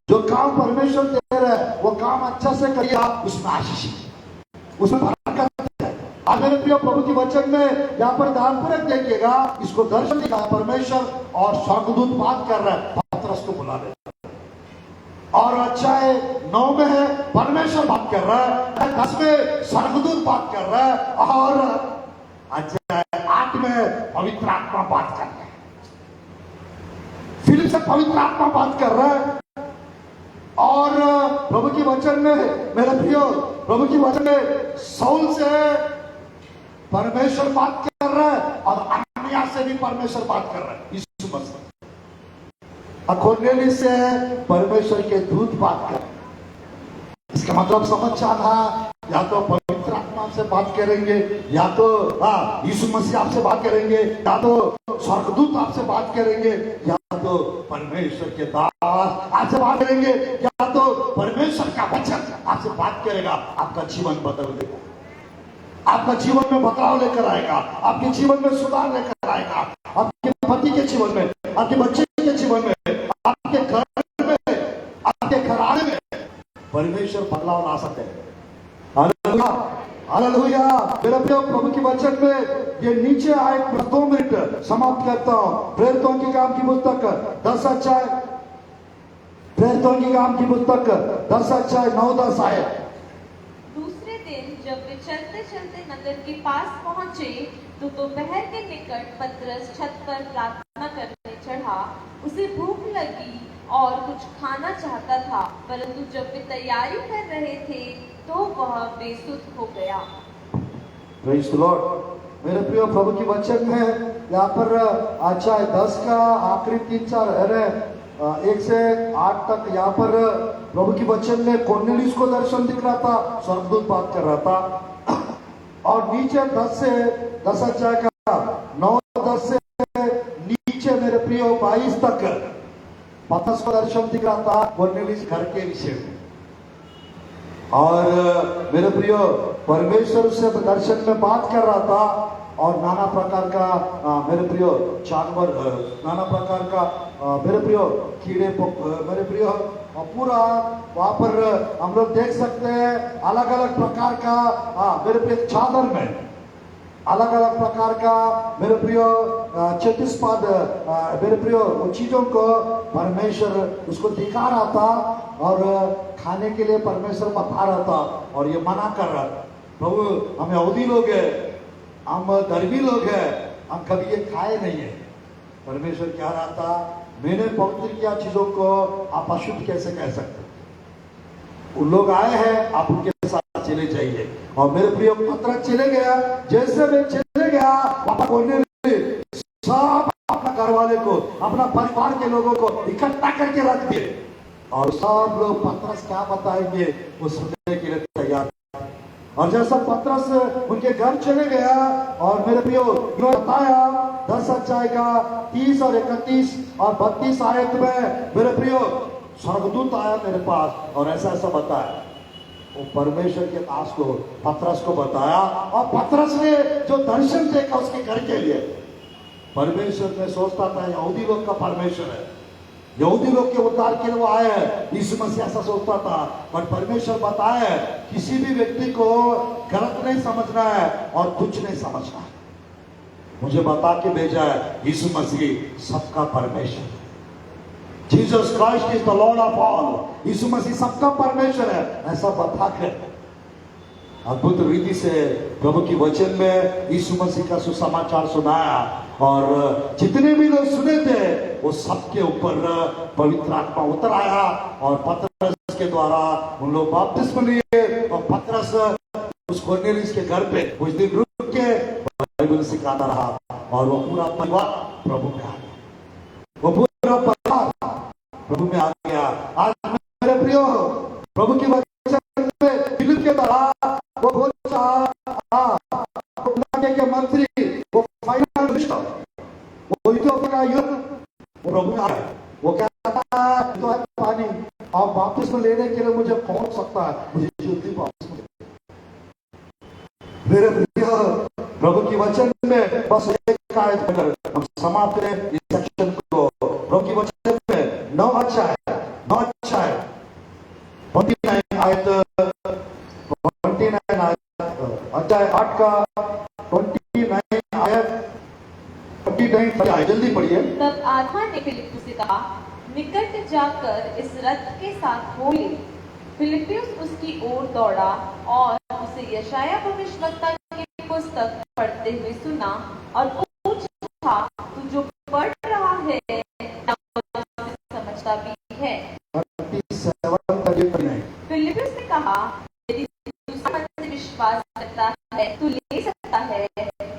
जो काम परमेश्वर दे रहे हैं वो काम अच्छा से करिए, आप उसमें आशीष, उसमें बरकत है। आज मेरे प्रिय प्रभु के वचन में यहाँ पर ध्यानपूर्वक देखिएगा, इसको दर्शन दिखा परमेश्वर और स्वर्गदूत बात कर रहे हैं, पतरस को बुला रहे हैं। और अध्याय 9 में है परमेश्वर बात कर रहा है, 10 में स्वर्गदूत बात कर रहा है, और अध्याय 8 में पवित्र आत्मा बात कर रहा है। फिर से पवित्र आत्मा बात कर रहा है। और प्रभु की वचन में मेरे प्रियो, प्रभु की वचन में साउल से परमेश्वर बात कर रहा है, और अननिया से भी परमेश्वर बात कर रहा है, यीशु मसीह। कोर्नेलियस से परमेश्वर के दूत बात कर, इसका मतलब समझ आना, या तो पवित्र आत्मा से बात करेंगे, या तो यीशु मसीह आपसे बात करेंगे, या तो स्वर्गदूत आपसे बात करेंगे, या तो परमेश्वर के दास आपसे बात करेंगे, या तो परमेश्वर का वचन आपसे बात करेगा। आपका जीवन बदल देगा, आपका जीवन में बदलाव लेकर आएगा, आपके जीवन में सुधार लेकर आएगा, आपके पति के जीवन में, आपके बच्चे के जीवन में, आपके घर में, आपके घराने में परमेश्वर बदलाव ला सकते हैं। Hallelujah, hallelujah. मेरे प्रिय प्रभु के वचन में ये नीचे आए 2 मिनट समाप्त करता हूं। प्रेरितों की काम की पुस्तक 10 अध्याय, प्रेरितों की काम की पुस्तक 10 अध्याय 9-10 आए। दूसरे दिन जब वे चलते चलते नगर के पास पहुंचे तो दोपहर के निकट पतरस छत पर प्रार्थना करने चढ़ा। उसे भूख लगी और कुछ खाना चाहता था, परंतु जब वे तैयारी कर रहे थे तो वह बेसुध हो गया। Praise the Lord. मेरे प्रिय प्रभु की वचन में यहाँ पर अध्याय 10 का आखिरी 3-4 है, 1 से 8 तक यहाँ पर प्रभु की वचन में कोर्नेलियस को दर्शन दिख रहा था, स्वर्गदूत बात कर रहा था। और नीचे 10 अध्याय का 9-10 से नीचे मेरे प्रिय 22 तक पतरस को दर्शन दिख रहा था कोर्नेलियस घर के विषय में। और मेरे प्रियो, परमेश्वर उससे दर्शन में बात कर रहा था और नाना प्रकार का मेरे प्रियो जानवर, नाना प्रकार का मेरे प्रियो कीड़े, मेरे प्रियो पूरा वहां पर हम लोग देख सकते हैं अलग अलग प्रकार का मेरे प्रियो चादर में अलग अलग प्रकार का मेरे प्रियो चतुष्पाद मेरे प्रियो चीजों को परमेश्वर उसको दिखा रहा था और खाने के लिए परमेश्वर बता रहा था और ये मना कर रहा था। प्रभु, हम यहूदी लोग हैं, हम धर्मी लोग हैं, हम कभी ये खाए नहीं है। परमेश्वर क्या रहा था, मैंने पवित्र किया चीजों को आप अशुद्ध कैसे कह सकते? उन लोग आए हैं, आप उनके साथ चले जाइए। और मेरे प्रिय पतरस चले गया, जैसे मैं चले गया पापा बोलने सब अपना घर वाले को, अपना परिवार के लोगों को इकट्ठा करके रख दिए और सब लोग पतरस क्या बताएंगे वो सुनने के लिए तैयार। और जैसा पतरस उनके घर चले गया और मेरे प्रियो बताया 10 अध्याय का 30 और 31 और 32 आयत में मेरे प्रियो स्वर्गदूत आया मेरे पास और ऐसा ऐसा बताया। वो परमेश्वर के दास को पतरस को बताया और पतरस ने जो दर्शन देखा उसके घर के लिए, परमेश्वर ने सोचता था यहूदी लोग का परमेश्वर है, यहूदी लोग के उद्धार के लिए वो आए हैं, यीशु मसीह ऐसा सोचता था। पर परमेश्वर बताया किसी भी व्यक्ति को गलत नहीं समझना है और तुच्छ नहीं समझना है। मुझे बता के भेजा है यीशु मसीह सबका परमेश्वर है। Jesus Christ is the lord of all. Yeshu मसीह सबका परमेश्वर है, ऐसा बता कर अद्भुत रीति से प्रभु की वचन में यीशु मसीह का सुसमाचार सुनाया और जितने भी लोग सुने थे वो सबके ऊपर पवित्र आत्मा उतर आया और पतरस के द्वारा उन लोग बपतिस्मा लिए और पतरस उस कोर्नेलियस के घर पे कुछ दिन रुक के बाइबल सिखाता रहा और वो पूरा परिवार प्रभु में आ गया। वो पूरा परिवार प्रभु में आ गया। आज मेरे प्रियो, प्रभु की वचन में फिलिप के द्वारा वो के मंत्री, वो फाइनेंस मिनिस्टर, वो इथियोपिया का युद्ध, वो प्रभु में आ गया। वो कहता है तो है पानी और वापस में लेने के लिए मुझे पहुंच सकता है, मुझे जल्दी वापस में। मेरे प्रियो, प्रभु की वचन में बस एक आयत में हम समाप्त करें इस सेक्शन को। प्रभु की वचन में 9 अध्याय 29 आयत 29 अध्याय 8 का 29 आयत 29 आयत जल्दी पढ़िए। तब आत्मा ने फिलिप्पुस से कहा, निकट जाकर इस रथ के साथ हो ले। फिलिप्पुस उसकी ओर दौड़ा और उसे यशाया भविष्यवक्ता की पुस्तक पढ़ते हुए सुना और पूछा, तू जो पढ़ रहा है समझता भी है? फिलिप्पुस ने कहा, यदि तू मुझसे विश्वास करता है तो ले सकता है।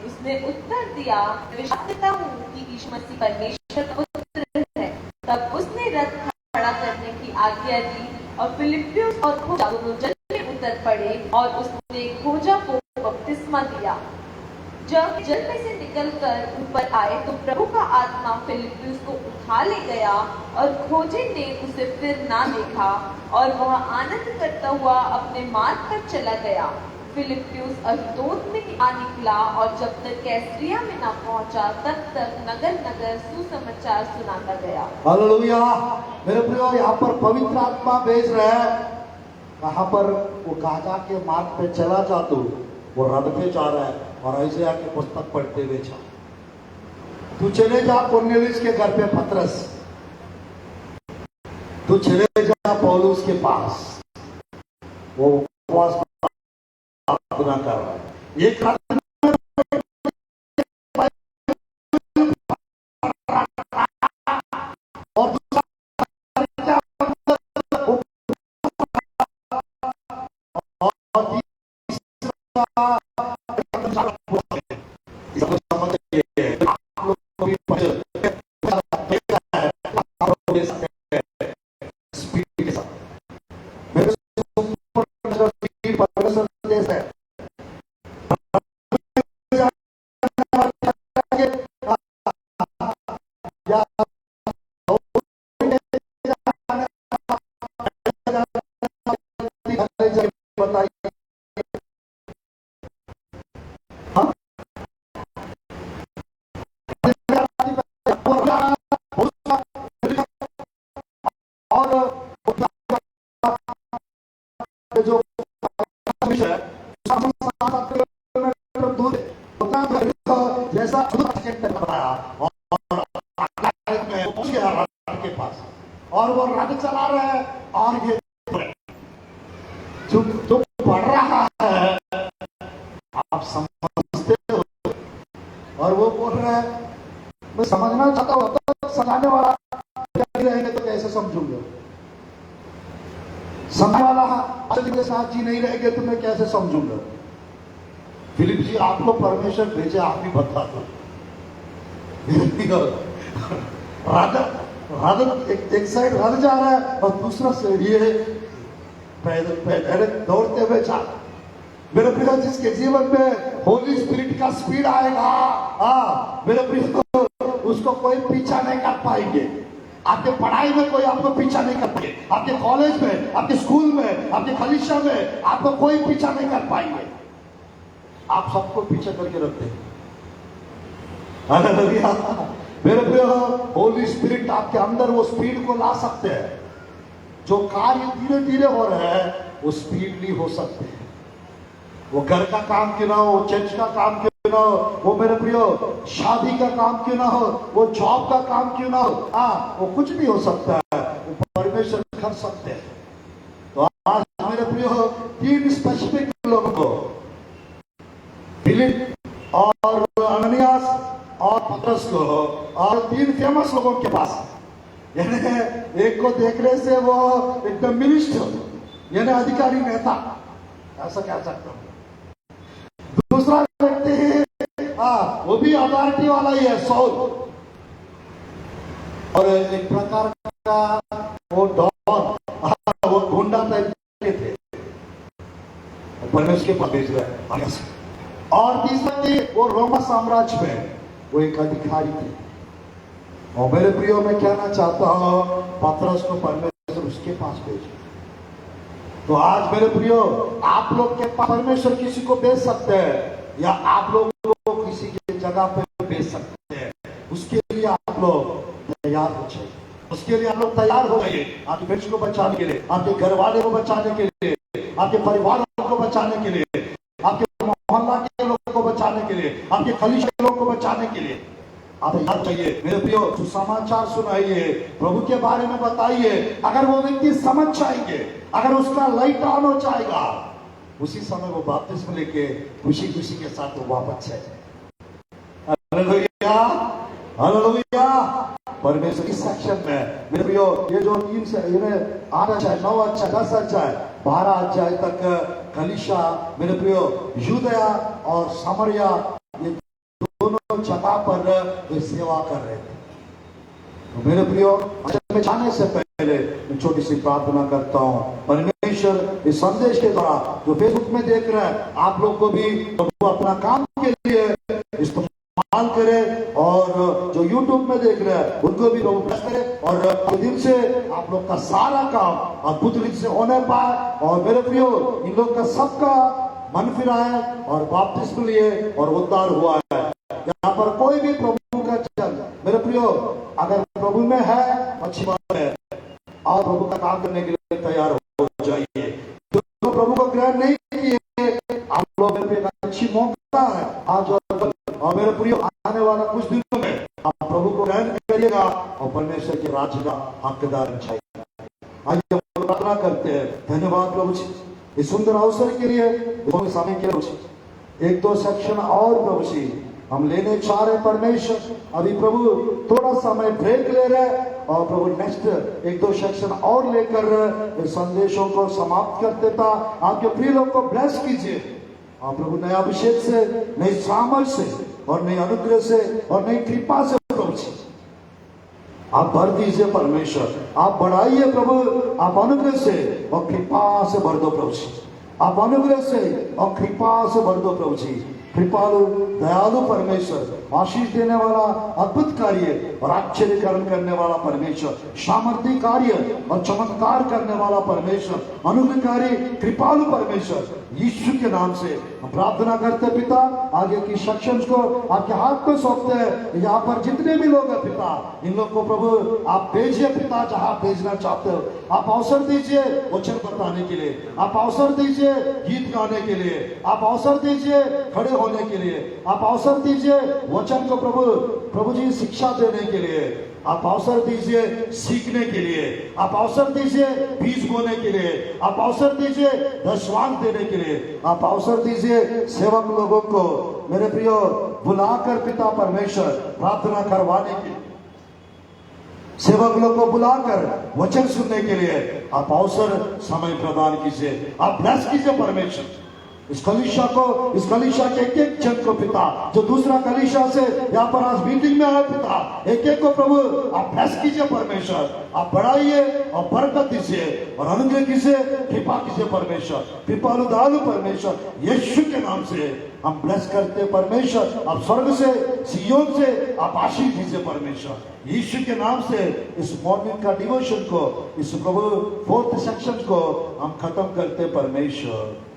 उसने उत्तर दिया, विश्वास करता हूँ कि यीशु मसीह परमेश्वर का पुत्र है। तब उसने रथ खड़ा करने की आज्ञा दी और फिलिप्पुस और खोजा दोनों जल में उतर पड़े और उसने खोजा को बपतिस्मा दिया। जब जल में से निकलकर ऊपर आए तो प्रभु का आत्मा फिलिप्पुस को उठा ले गया और खोजे ने उसे फिर ना देखा और वह आनंद करता हुआ अपने मार्ग पर चला गया। फिलिप्पुस अशदोद में आ निकला और जब तक कैसरिया में ना पहुंचा तब तक नगर नगर सुसमाचार सुनाता गया। हालेलुया। मेरे प्रियो, यहाँ पर पवित्र आत्मा भेज रहे हैं। कहाँ पर? वो गाजा के मार्ग पे चला जा, तो वो रथ पे जा रहा है और ऐसे आके पुस्तक पढ़ते हुए जा। तू चले जा कोर्नेलियस के घर पे पतरस, तू चले जा पौलुस के पास, वो उपवास प्रार्थना कर रहा है। एक और और वो रथ चला रहे हैं और ये जो पढ़ रहा है आप समझते हो, और वो बोल रहा है मैं समझना चाहता हूं, तो समझाने वाला रहेंगे तो कैसे समझूंगा, समझने वाला के साथ जी नहीं रहेंगे तो मैं कैसे समझूंगा। फिलिप जी आप लोग परमेश्वर भेजे, आप ही बता दो। एक साइड रथ जा रहा है और दूसरा साइड ये पैदल पैदल दौड़ते हुए जा। मेरे प्रिय जिसके जीवन में होली स्पिरिट का स्पीड आएगा, मेरे प्रिय उसको कोई पीछा नहीं कर पाएंगे। आपके पढ़ाई में कोई आपको पीछा नहीं कर पाएंगे, आपके कॉलेज में, आपके स्कूल में, आपके कलीसिया में आपको कोई पीछा नहीं कर पाएंगे। आप सबको पीछे करके रखते हैं। हालेलुया। मेरे प्रिय होली स्पिरिट आपके अंदर वो स्पीड को ला सकते हैं। जो कार्य धीरे धीरे हो रहे हैं वो स्पीडली हो सकते हैं। वो घर का काम क्यों ना हो, चर्च का काम क्यों ना हो, वो मेरे प्रियो शादी का काम क्यों ना हो, वो जॉब का काम क्यों ना हो, वो कुछ भी हो सकता है, वो परमेश्वर कर सकते हैं। तो आज मेरे प्रियो 3 स्पेसिफिक लोगों को, फिलिप और अननियास और पतरस को, और 3 फेमस लोगों के पास, यानी एक को देखने से वो एकदम मिनिस्टर यानी अधिकारी नेता ऐसा कह सकता हूं। दूसरा व्यक्ति वो भी अथॉरिटी वाला ही है, सौल, और एक प्रकार का वो डॉन, वो गुंडा टाइप के थे, परमेश्वर के पास भेज रहा है। और तीसरा वो रोमा साम्राज्य में वो एक अधिकारी थे। और मेरे प्रियो मैं कहना चाहता हूं पतरस को परमेश्वर उसके पास भेजे। तो आज मेरे प्रियो आप लोग के पास परमेश्वर किसी को भेज सकते हैं या आप लोग को किसी की जगह पे भेज सकते हैं। उसके लिए आप लोग तैयार हो जाइए, उसके लिए आप लोग तैयार हो जाइए। आपके बच्चे को बचाने के लिए, आपके घर वाले को बचाने के लिए, आपके परिवार को बचाने के लिए, आपके मोहल्ला के लोगों को बचाने के लिए, आपके कलीसिया के लोगों को बचाने के लिए आप याद चाहिए। मेरे प्रियो सुसमाचार सुनाइए, प्रभु के बारे में बताइए। अगर वो व्यक्ति समझ जाएंगे, अगर उसका लाइट ऑन हो जाएगा, उसी समय वो बपतिस्मा लेके खुशी खुशी के साथ वो वापस जाए। Hallelujah, hallelujah. परमेश्वर इस सेक्शन में मेरे प्रियो ये जो 3 से 8 अध्याय, 9 अध्याय, 10 अध्याय, 12 अध्याय तक कलीसिया मेरे प्रियो यूदया और सामरिया ये दोनों जगह पर सेवा कर रहे थे। तो मेरे प्रियो में जाने से पहले मैं छोटी सी प्रार्थना करता हूँ। परमेश्वर इस संदेश के द्वारा जो फेसबुक में देख रहे हैं आप लोग को भी प्रभु अपना काम के लिए इस्तेमाल करे, और जो यूट्यूब में देख रहे हैं उनको भी प्रभु ब्लेस करे, और दिन से आप लोग का सारा काम अद्भुत रीति से होने पाए। और मेरे प्रियो इन लोग का सबका मन फिरा है और बपतिस्मा लिए और उद्धार हुआ है। यहाँ पर कोई भी प्रभु का चल मेरे प्रियो अगर प्रभु में है अच्छी बात है, और प्रभु का काम करने के लिए तैयार हो जाइए। तो प्रभु को ग्रहण नहीं किए आप लोग अच्छी मौका है आज, और मेरे प्रियो आने वाला कुछ दिनों में आप प्रभु को ग्रहण करिएगा और परमेश्वर के राज्य का हकदार बनिएगा। आइए हम प्रार्थना करते हैं। धन्यवाद प्रभु जी इस सुंदर अवसर के लिए, समय के लिए। 1-2 सेक्शन और प्रभु जी हम लेने चाह रहे परमेश्वर। अभी प्रभु थोड़ा समय ब्रेक ले रहे और प्रभु नेक्स्ट 1-2 सेक्शन और लेकर संदेशों को समाप्त कर देता। आपके प्रिय लोग को ब्लेस कीजिए आप प्रभु, नया अभिषेक से, नई सामर्थ से और नई अनुग्रह से और नई कृपा से प्रभु जी आप भर दीजिए परमेश्वर। आप बढ़ाइए प्रभु, आप अनुग्रह से और कृपा से भर दो प्रभु जी। आप अनुग्रह से और कृपा से भर दो प्रभु जी। कृपालु दयालु परमेश्वर, आशीष देने वाला, अद्भुत कार्य और आश्चर्यकरण करने वाला परमेश्वर, सामर्थ्य कार्य और चमत्कार करने वाला परमेश्वर, अनुग्रहकारी कृपालु परमेश्वर, यीशु के नाम से हम प्रार्थना करते पिता। आगे की सेक्शंस को आपके हाथ में सौंपते हैं। यहाँ पर जितने भी लोग हैं पिता, इन लोग को प्रभु आप भेजिए पिता, जहां भेजना चाहते हो। आप अवसर दीजिए वचन बताने के लिए, आप अवसर दीजिए गीत गाने के लिए, आप अवसर दीजिए खड़े होने के लिए, आप अवसर दीजिए वचन को प्रभु जी शिक्षा देने के लिए। आप अवसर दीजिए सीखने के लिए, आप अवसर दीजिए बीज बोने के लिए, आप अवसर दीजिए दशवांश देने के लिए, आप अवसर दीजिए सेवक लोगों को मेरे प्रियो बुलाकर पिता परमेश्वर प्रार्थना करवाने के लिए, सेवक लोग को बुलाकर वचन सुनने के लिए आप अवसर समय प्रदान कीजिए। आप ब्लेस कीजिए परमेश्वर इस कलीसिया को, इस कलीसिया के एक एक जन को पिता, जो दूसरा कलीसिया से यहाँ पर आज मीटिंग में आए पिता, एक एक को प्रभु आप ब्लेस कीजिए परमेश्वर, आप बढ़ाइए और बरकत दीजिए और अनुग्रह कीजिए, कृपा कीजिए परमेश्वर, कृपालु दयालु परमेश्वर, यीशु के नाम से हम ब्लेस करते परमेश्वर। आप स्वर्ग से सियोन से आप आशीष दीजिए परमेश्वर, यीशु के नाम से इस मॉर्निंग का डिवोशन को, इस प्रभु 4th सेक्शन को हम खत्म करते परमेश्वर।